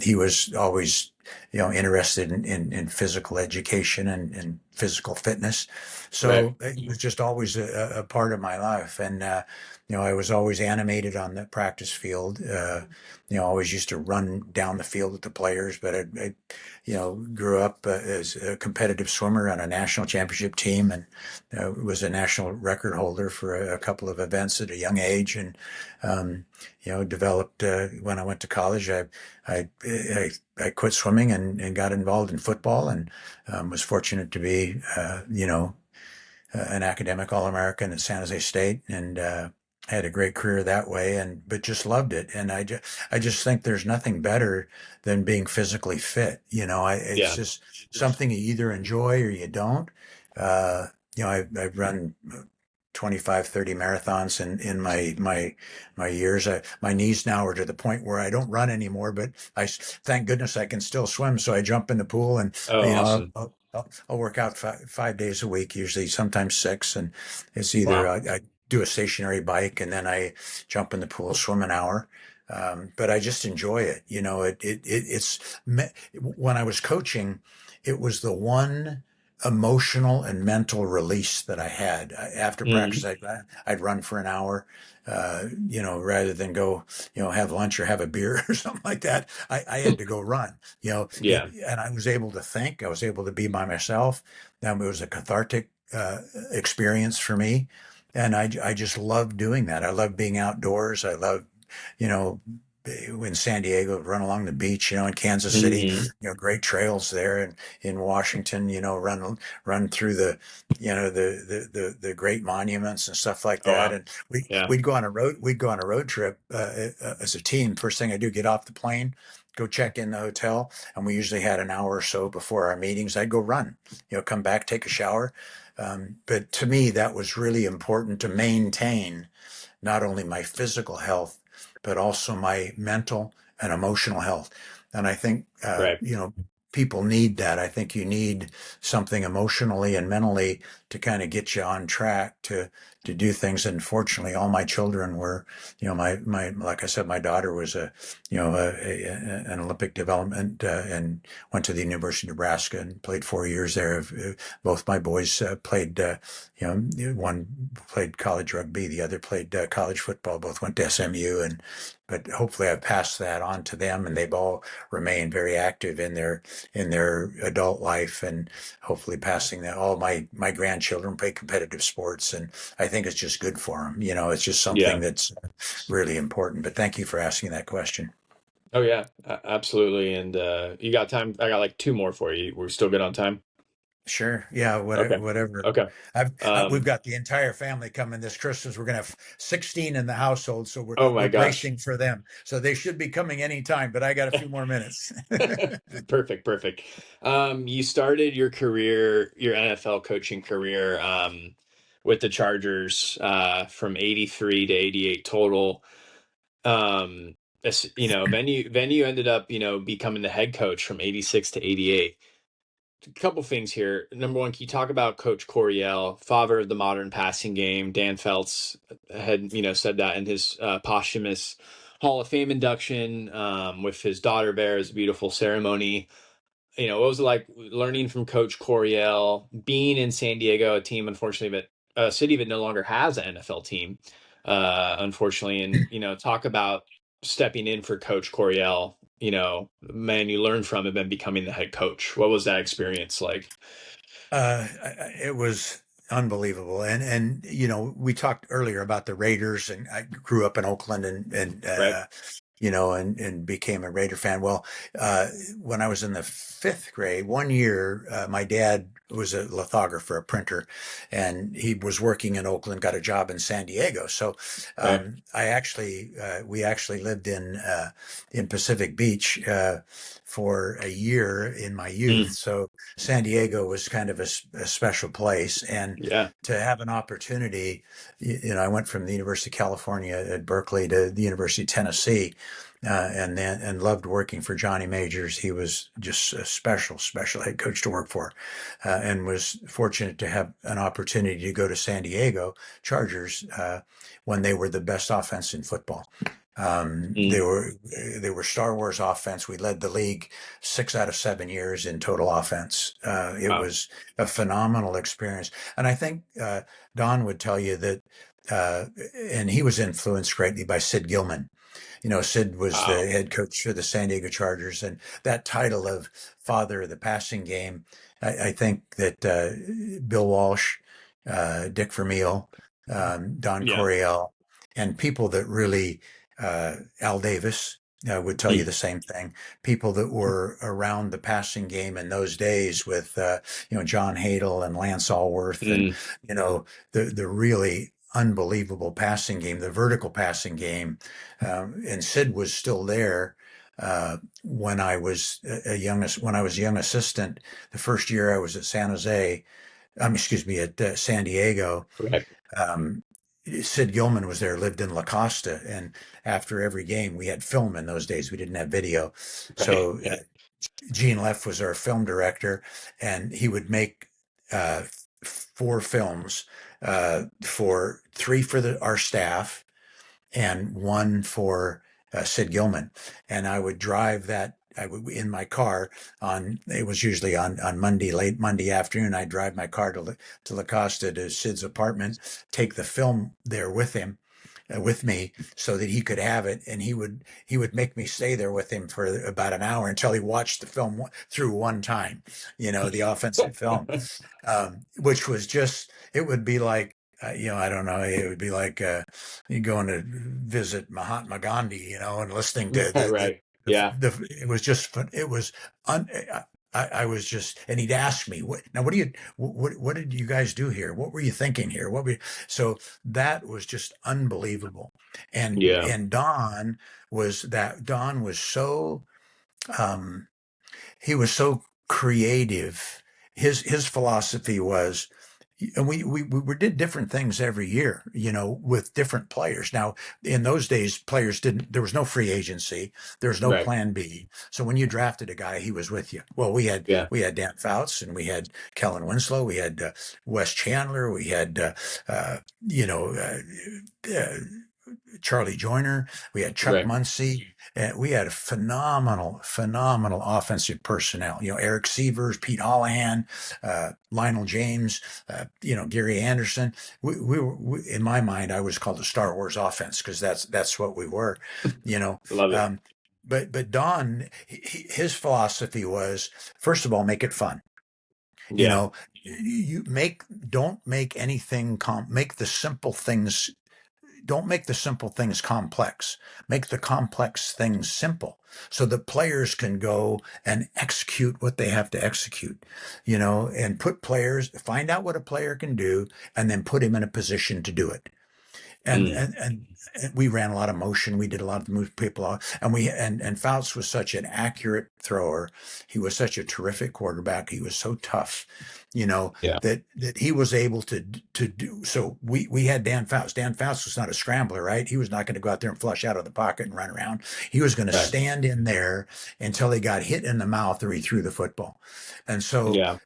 He was always interested in physical education and physical fitness. Right. So it was just always a part of my life. And, I was always animated on the practice field. Always used to run down the field with the players, but grew up as a competitive swimmer on a national championship team, and was a national record holder for a couple of events at a young age. And, developed, when I went to college, I quit swimming and got involved in football, and was fortunate to be, an academic All-American at San Jose State, and had a great career that way, but just loved it. And I just think there's nothing better than being physically fit. It's Yeah. just something you either enjoy or you don't. Uh, I've run 25, 30 marathons in my years. My knees now are to the point where I don't run anymore, but thank goodness I can still swim. So I jump in the pool, and Oh, awesome. I'll work out 5 days a week, usually sometimes six. And it's either Wow. I do a stationary bike, and then I jump in the pool, swim an hour. But I just enjoy it. When I was coaching, it was the one emotional and mental release that I had. After practice, Mm, I'd run for an hour, rather than go, have lunch or have a beer or something like that. I had to go run, yeah. and I was able to think. I was able to be by myself. It was a cathartic experience for me, and I just love doing that. I love being outdoors. I love, you know, in San Diego, run along the beach, in Kansas City, Hmm. great trails there, and in Washington, run through the great monuments and stuff like Oh, that. wow. And Yeah. we'd go on a road trip as a team. First thing I do, get off the plane, go check in the hotel, and we usually had an hour or so before our meetings. I'd go run, come back, take a shower. But to me, that was really important to maintain not only my physical health, but also my mental and emotional health. And I think, Right. people need that. I think you need something emotionally and mentally to kind of get you on track to do things. And fortunately, all my children were, like I said, my daughter was an Olympic development, and went to the University of Nebraska and played 4 years there. Both my boys played, one played college rugby, the other played college football. Both went to SMU, and but hopefully I've passed that on to them, and they've all remained very active in their adult life, and hopefully passing that. All my grandchildren play competitive sports, and I think it's just good for them. It's just something Yeah. that's really important. But thank you for asking that question. Oh yeah, absolutely. And you got time? I got like two more for you. We're still good on time. Sure. Yeah. Okay. Whatever. Okay. We've Um, got the entire family coming this Christmas. We're going to have 16 in the household, so oh my we're gosh. bracing for them. So they should be coming anytime, but I got a few more minutes. Perfect, perfect. You started your career, your NFL coaching career, with the Chargers, from 83 to 88 total. Then you ended up, becoming the head coach from 86 to 88. A couple things here. Number one, can you talk about Coach Coryell, father of the modern passing game? Dan Fouts had, said that in his posthumous Hall of Fame induction, with his daughter there. It was a beautiful ceremony. What was it like learning from Coach Coryell, being in San Diego, a team, unfortunately, but a city that no longer has an NFL team, unfortunately, and, talk about stepping in for Coach Coryell, man, you learn from him and becoming the head coach. What was that experience like? It was unbelievable. And we talked earlier about the Raiders, and I grew up in Oakland, Right. and became a Raider fan. Well, uh, when I was in the fifth grade, one year, my dad was a lithographer, a printer, and he was working in Oakland, got a job in San Diego. So Okay. we actually lived in Pacific Beach for a year in my youth. Mm, So San Diego was kind of a special place, and yeah. to have an opportunity, I went from the University of California at Berkeley to the University of Tennessee, and loved working for Johnny Majors. He was just a special head coach to work for, and was fortunate to have an opportunity to go to San Diego Chargers when they were the best offense in football. Mm, They were Star Wars offense. We led the league 6 out of 7 years in total offense. It wow. was a phenomenal experience, and I think Don would tell you that. Uh, and he was influenced greatly by Sid Gilman. Sid was the Wow. head coach for the San Diego Chargers, and that title of father of the passing game, I think that Bill Walsh, Dick Vermeil, Don Yeah. Coryell, and people that really, Al Davis would tell you Mm, the same thing. People that were around the passing game in those days with, John Hadle and Lance Allworth, and, mm, the really unbelievable passing game, the vertical passing game. And Sid was still there when I was when I was a young assistant. The first year I was at San Jose, excuse me, at San Diego. right. Um, Sid Gilman was there, lived in La Costa, and after every game we had film. In those days we didn't have video, Right. so Yeah. Gene Leff was our film director, and he would make uh, four films, for three for our staff and one for Sid Gilman. And I would drive that. I would in my car on. It was usually on Monday, late Monday afternoon. I'd drive my car to La Costa, to Sid's apartment, take the film there with him, with me, so that he could have it, and he would make me stay there with him for about an hour until he watched the film through one time, the offensive film, which was just, it would be like, I don't know, it would be like you going to visit Mahatma Gandhi, and listening to Right. Yeah. it was just fun. It was I was just, and he'd ask me, what did you guys do here? What were you thinking here? So that was just unbelievable. And Yeah. Don was so, um, he was so creative. His philosophy was, and we did different things every year, with different players. Now, in those days, players didn't. There was no free agency. There was no Right. plan B. So when you drafted a guy, he was with you. Well, we had Yeah. we had Dan Fouts, and we had Kellen Winslow, we had Wes Chandler, we had uh, you know uh, uh, Charlie Joyner, we had Chuck Right. Muncy, and we had a phenomenal offensive personnel. Eric Sievers, Pete Holohan, Lionel James, Gary Anderson. In my mind, I was called the Star Wars offense because that's what we were. You know, Love it. um, but Don, his philosophy was, first of all, make it fun. You Yeah. know, you don't make anything make the simple things don't make the simple things complex. Make the complex things simple so that players can go and execute what they have to execute, and find out what a player can do and then put him in a position to do it. And, Mm. and, and, and we ran a lot of motion. We did a lot of move people out, and Fouts was such an accurate thrower. He was such a terrific quarterback. He was so tough, Yeah. that he was able to do. So we had Dan Fouts. Dan Fouts was not a scrambler, right? He was not going to go out there and flush out of the pocket and run around. He was going to Right. stand in there until he got hit in the mouth or he threw the football. And so Yeah.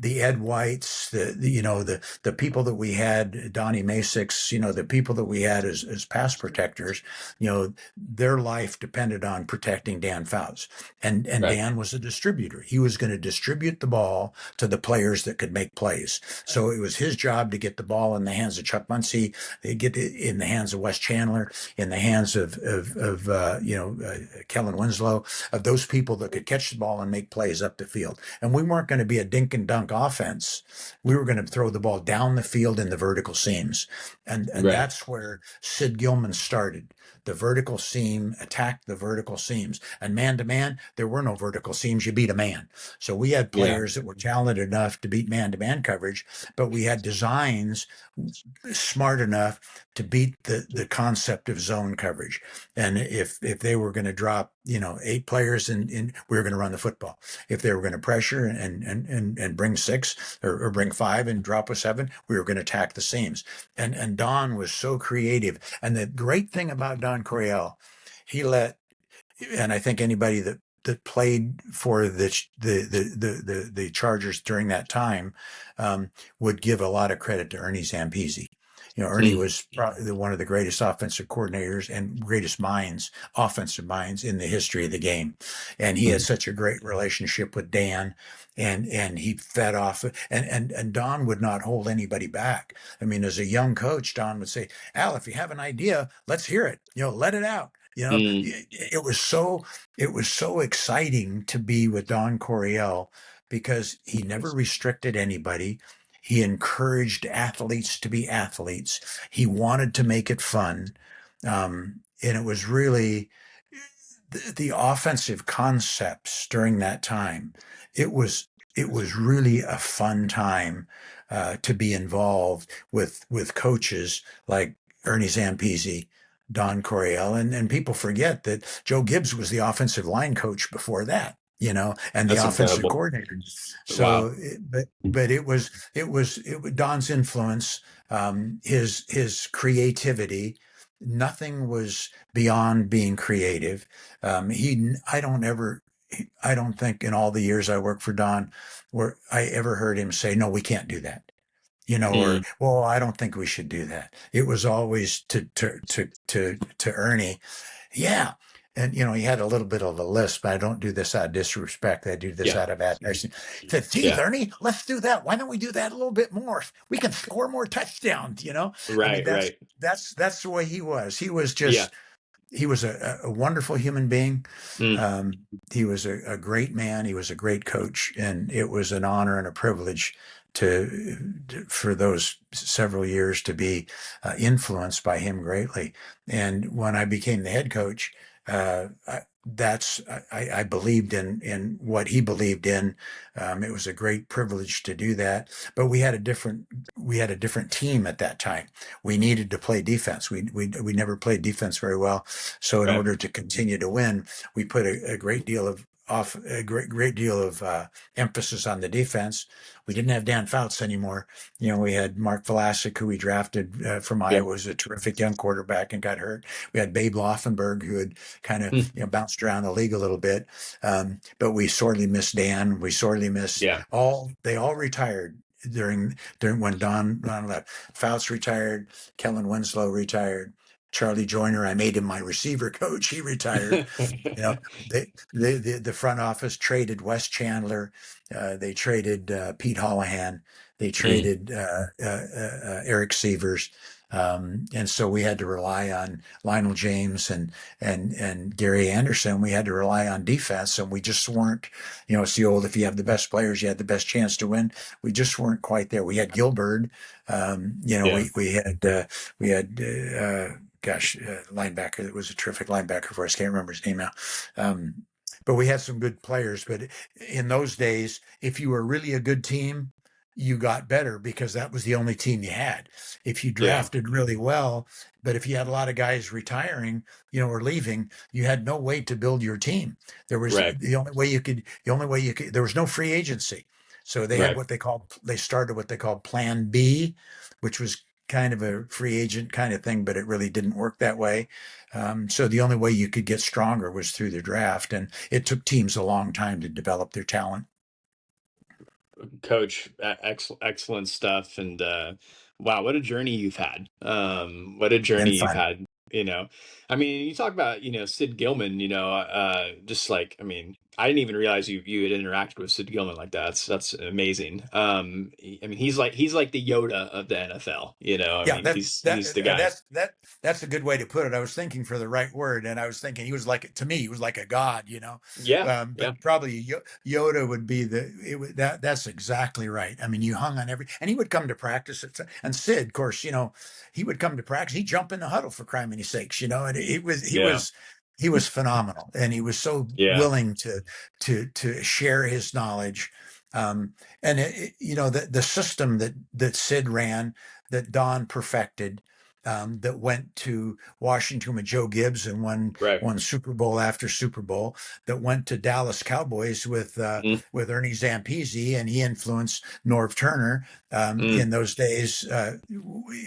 the Ed Whites, the people that we had, Donnie Masix, the people that we had as pass protectors, their life depended on protecting Dan Fouts. And Right. Dan was a distributor. He was going to distribute the ball to the players that could make plays. So it was his job to get the ball in the hands of Chuck Muncy, get it in the hands of Wes Chandler, in the hands of Kellen Winslow, of those people that could catch the ball and make plays up the field. And we weren't going to be a dink and dunk offense. We were going to throw the ball down the field in the vertical seams. And Right. that's where Sid Gilman started. The vertical seam, attacked the vertical seams. And man to man, there were no vertical seams. You beat a man. So we had Yeah. players that were talented enough to beat man to man coverage, but we had designs smart enough to beat the concept of zone coverage. And if they were going to drop, 8 players we were going to run the football. If they were going to pressure and bring 6 or bring 5 and drop a 7, we were going to attack the seams. And Don was so creative. And the great thing about Don Coryell, he let, and I think anybody that played for the Chargers during that time would give a lot of credit to Ernie Zampese. Ernie Mm. was probably one of the greatest offensive coordinators and greatest offensive minds in the history of the game. And he had Mm. such a great relationship with Dan, and he fed off, and Don would not hold anybody back. I mean, as a young coach, Don would say, Al, if you have an idea, let's hear it. Let it out. Mm. It was so exciting to be with Don Coryell because he never restricted anybody. He encouraged athletes to be athletes. He wanted to make it fun. And it was really the offensive concepts during that time. It was it was really a fun time to be involved with coaches like Ernie Zampese, Don Coryell, and people forget that Joe Gibbs was the offensive line coach before that, and the That's offensive incredible. coordinator. Wow. So, but it was Don's influence, his creativity. Nothing was beyond being creative. He, I don't think in all the years I worked for Don, where I ever heard him say, "No, we can't do that," or Mm. "Well, I don't think we should do that." It was always to Ernie, yeah. And he had a little bit of a list, but I don't do this out of disrespect. I do this Yeah. out of admiration. He said, "Geez, Yeah. Ernie, let's do that. Why don't we do that a little bit more? We can score more touchdowns." I mean, Right. that's Right. that's the way he was. Yeah. He was a wonderful human being. Mm. Um, he was a great man. He was a great coach, and it was an honor and a privilege for those several years to be influenced by him greatly. And when I became the head coach, uh, I, I believed in what he believed in. It was a great privilege to do that. But we had a different team at that time. We needed to play defense. We never played defense very well. So in Right. order to continue to win, we put a great deal of emphasis on the defense. We didn't have Dan Fouts anymore. We had Mark Vlasic, who we drafted from Yeah. Iowa, was a terrific young quarterback and got hurt. We had Babe Loffenberg, who had kind of Mm. bounced around the league a little bit. But we sorely missed Dan. We sorely missed Yeah. all. They all retired during when Don left. Fouts retired. Kellen Winslow retired. Charlie Joyner, I made him my receiver coach. He retired. You know, the front office traded Wes Chandler. They traded Pete Holohan. They Mm, traded Eric Severs. And so we had to rely on Lionel James and Gary Anderson. We had to rely on defense, and we just weren't. It's the old, if you have the best players, you had the best chance to win. We just weren't quite there. We had Gilbert. yeah. We had linebacker that was a terrific linebacker for us. Can't remember his name now. But we had some good players. But in those days, if you were really a good team, you got better because that was the only team you had. If you Yeah. drafted really well, but if you had a lot of guys retiring, or leaving, you had no way to build your team. There was Right. the only way you could, there was no free agency. So Right. they started what they called Plan B, which was kind of a free agent kind of thing, but it really didn't work that way. So the only way you could get stronger was through the draft, and it took teams a long time to develop their talent. Coach, excellent stuff. And wow, what a journey you've had. What a journey And you've fun. had. I mean, you talk about, Sid Gilman, just like, I mean, I didn't even realize you had interacted with Sid Gilman like that. That's amazing. I mean, he's like the Yoda of the NFL, I Yeah, mean, he's the guy. that's a good way to put it. I was thinking for the right word, and I was thinking he was like, to me, he was like a god, Yeah. Yeah. But probably Yoda would be that's exactly right. I mean, you hung on and he would come to practice and Sid, of course, he would come to practice. He'd jump in the huddle for criminy sakes, and Yeah. he was phenomenal, and he was so Yeah. willing to share his knowledge. Um, and the system that Sid ran, that Don perfected, that went to Washington with Joe Gibbs and Right. won Super Bowl after Super Bowl, that went to Dallas Cowboys Mm, with Ernie Zampese, and he influenced Norv Turner mm, in those days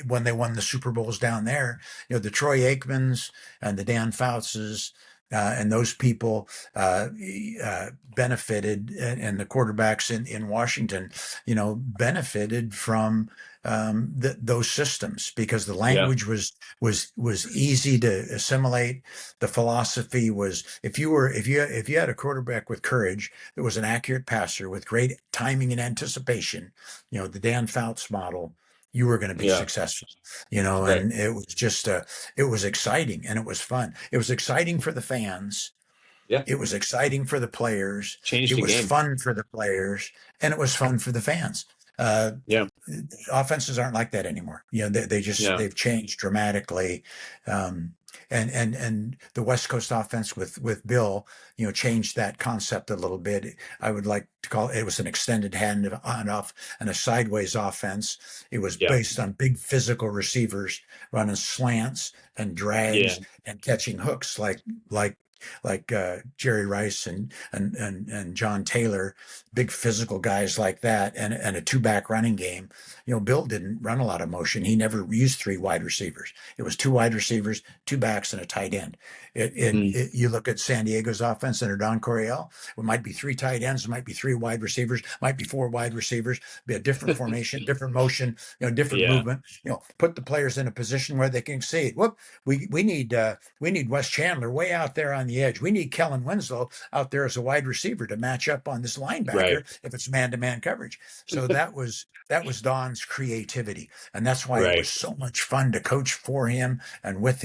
when they won the Super Bowls down there. The Troy Aikmans and the Dan Foutses. And those people benefited, and the quarterbacks in Washington, benefited from those systems because the yeah. language was easy to assimilate. The philosophy was, if you had a quarterback with courage, that was an accurate passer with great timing and anticipation, the Dan Fouts model, you were going to be Yeah. successful. Right. And it was exciting and it was fun. It was exciting for the fans. Yeah. It was exciting for the players. Changed It the was game. fun for the players, and it was fun for the fans. Uh, Yeah. Offenses aren't like that anymore. Yeah. They've changed dramatically. Um, and the West Coast offense with Bill, changed that concept a little bit. I would like to call it was an extended hand on off and a sideways offense. It was Yeah. based on big physical receivers running slants and Yeah. drags and catching hooks like Jerry Rice and John Taylor, big physical guys like that, and a two-back running game. Bill didn't run a lot of motion. He never used three wide receivers. It was two wide receivers, two backs, and a tight end. Mm, You look at San Diego's offense under Don Coryell. It might be three tight ends, it might be three wide receivers, might be four wide receivers, be a different formation, different motion, different yeah. movement. Put the players in a position where they can succeed. Whoop, we need Wes Chandler way out there on the edge. We need Kellen Winslow out there as a wide receiver to match up on this Right. linebacker if it's man-to-man coverage. So that was Don's creativity, and that's why it was Right. so much fun to coach for him and with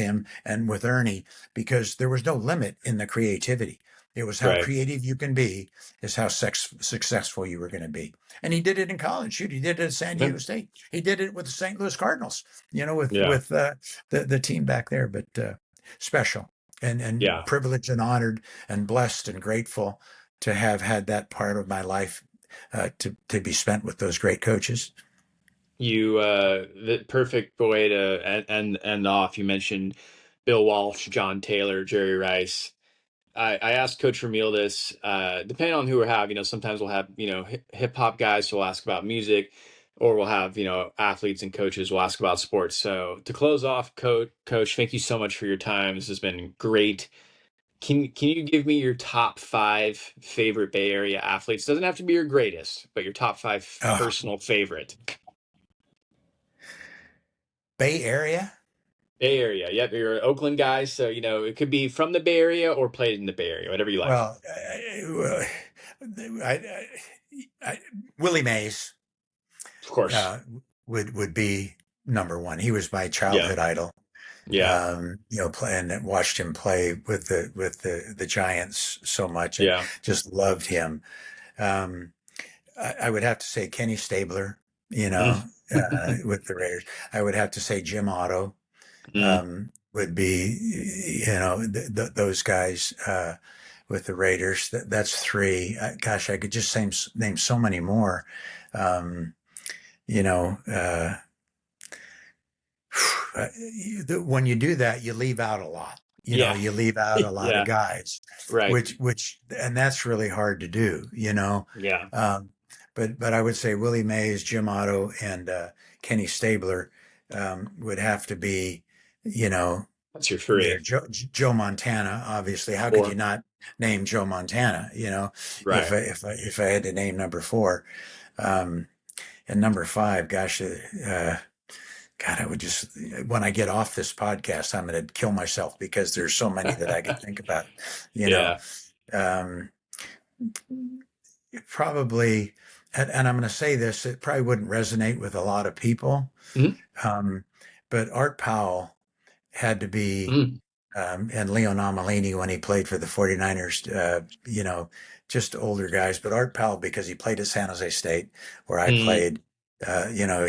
Ernie, because there was no limit in the creativity. It was how Right. creative you can be is how successful you were going to be. And he did it in college. Shoot, he did it at San Yeah. Diego State. He did it with the St. Louis Cardinals. With Yeah. the team back there. But special and Yeah. privileged and honored and blessed and grateful to have had that part of my life to be spent with those great coaches. The perfect way to end off. You mentioned Bill Walsh, John Taylor, Jerry Rice. I asked Coach Vermeil this, depending on who we have, sometimes we'll have, hip hop guys who will ask about music, or we'll have, athletes and coaches will ask about sports. So to close off, Coach, thank you so much for your time. This has been great. Can you give me your top five favorite Bay Area athletes? Doesn't have to be your greatest, but your top five Uh, personal favorite. Bay Area. Bay Area. Yep, you're an Oakland guy, so it could be from the Bay Area or played in the Bay Area, whatever you like. Well, I, Willie Mays Of course. uh, would be number one. He was my Yeah. childhood idol. Yeah. And watched him play with the Giants so much, and Yeah. just loved him. Um, I would have to say Kenny Stabler, Mm. with the Raiders. I would have to say Jim Otto, Mm. would be, those guys, with the Raiders. That's three. Gosh, I could just name so many more. Um, you know, when you do that, you leave out a lot. Yeah. You leave out a lot of Yeah. guys, Right. and that's really hard to do. Yeah. Um, but I would say Willie Mays, Jim Otto, and Kenny Stabler would have to be, you know, That's your there. three. Joe Montana, obviously. How could you Four. not name Joe Montana? Right. If I had to name number four, um, and number five, gosh, God, I would just, when I get off this podcast, I'm going to kill myself because there's so many that I could think about, you know. Yeah. Um, probably, and I'm going to say this, it probably wouldn't resonate with a lot of people, Mhm. um, but Art Powell had to be, Mhm. and Leon Amelini when he played for the 49ers, just older guys, but Art Powell, because he played at San Jose State, where I Mhm. played,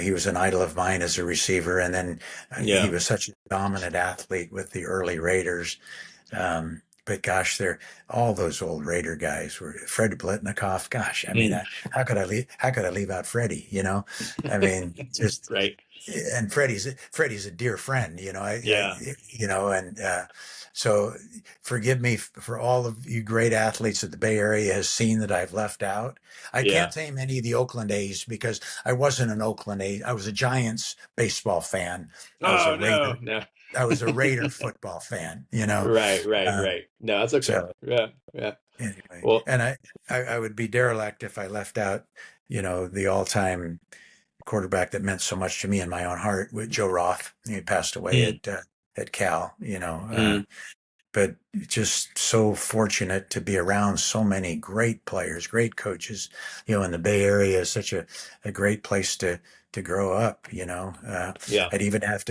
he was an idol of mine as a receiver. And then he Yeah. was such a dominant athlete with the early Raiders. But gosh, they're all those old Raider guys were Fred Blitnikoff. Gosh, I mean, Mm. how could I leave out Freddie? I mean, just, Right. and Freddie's a dear friend, Yeah. and so forgive me for all of you great athletes that the Bay Area has seen that I've left out. I Yeah. can't name any of the Oakland A's because I wasn't an Oakland A. I was a Giants baseball fan. I was a Oh, no, Raider. no. I was a Raider football fan. Right, right, Uh, right. No, that's okay. so Yeah, yeah. anyway, Well, and I would be derelict if I left out, the all-time quarterback that meant so much to me in my own heart with Joe Roth. He passed away mm, at Cal, mm, but just so fortunate to be around so many great players, great coaches. In the Bay Area is such a great place to grow up. yeah, I even have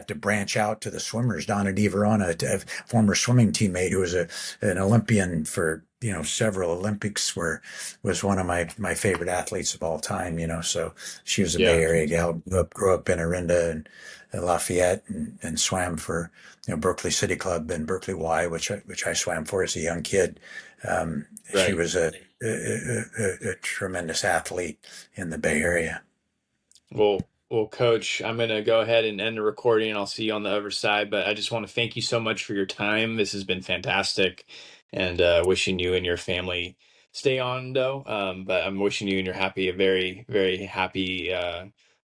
to branch out to the swimmers. Donna DiVerona, a former swimming teammate who was an Olympian for several Olympics, was one of my favorite athletes of all time. So she was a Bay yeah, Area gal, grew up in Orinda and Lafayette, and swam for Berkeley City Club and Berkeley Y, which I swam for as a young kid. She right. was a tremendous athlete in the Bay Area. Well, Coach, I'm gonna go ahead and end the recording, and I'll see you on the other side. But I just want to thank you so much for your time. This has been fantastic, and wishing you and your family stay on though. But I'm wishing you and your happy a very, very happy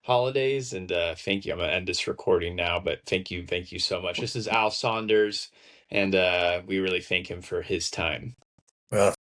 holidays, and thank you. I'm gonna end this recording now, but thank you so much. This is Al Saunders, and we really thank him for his time. Well,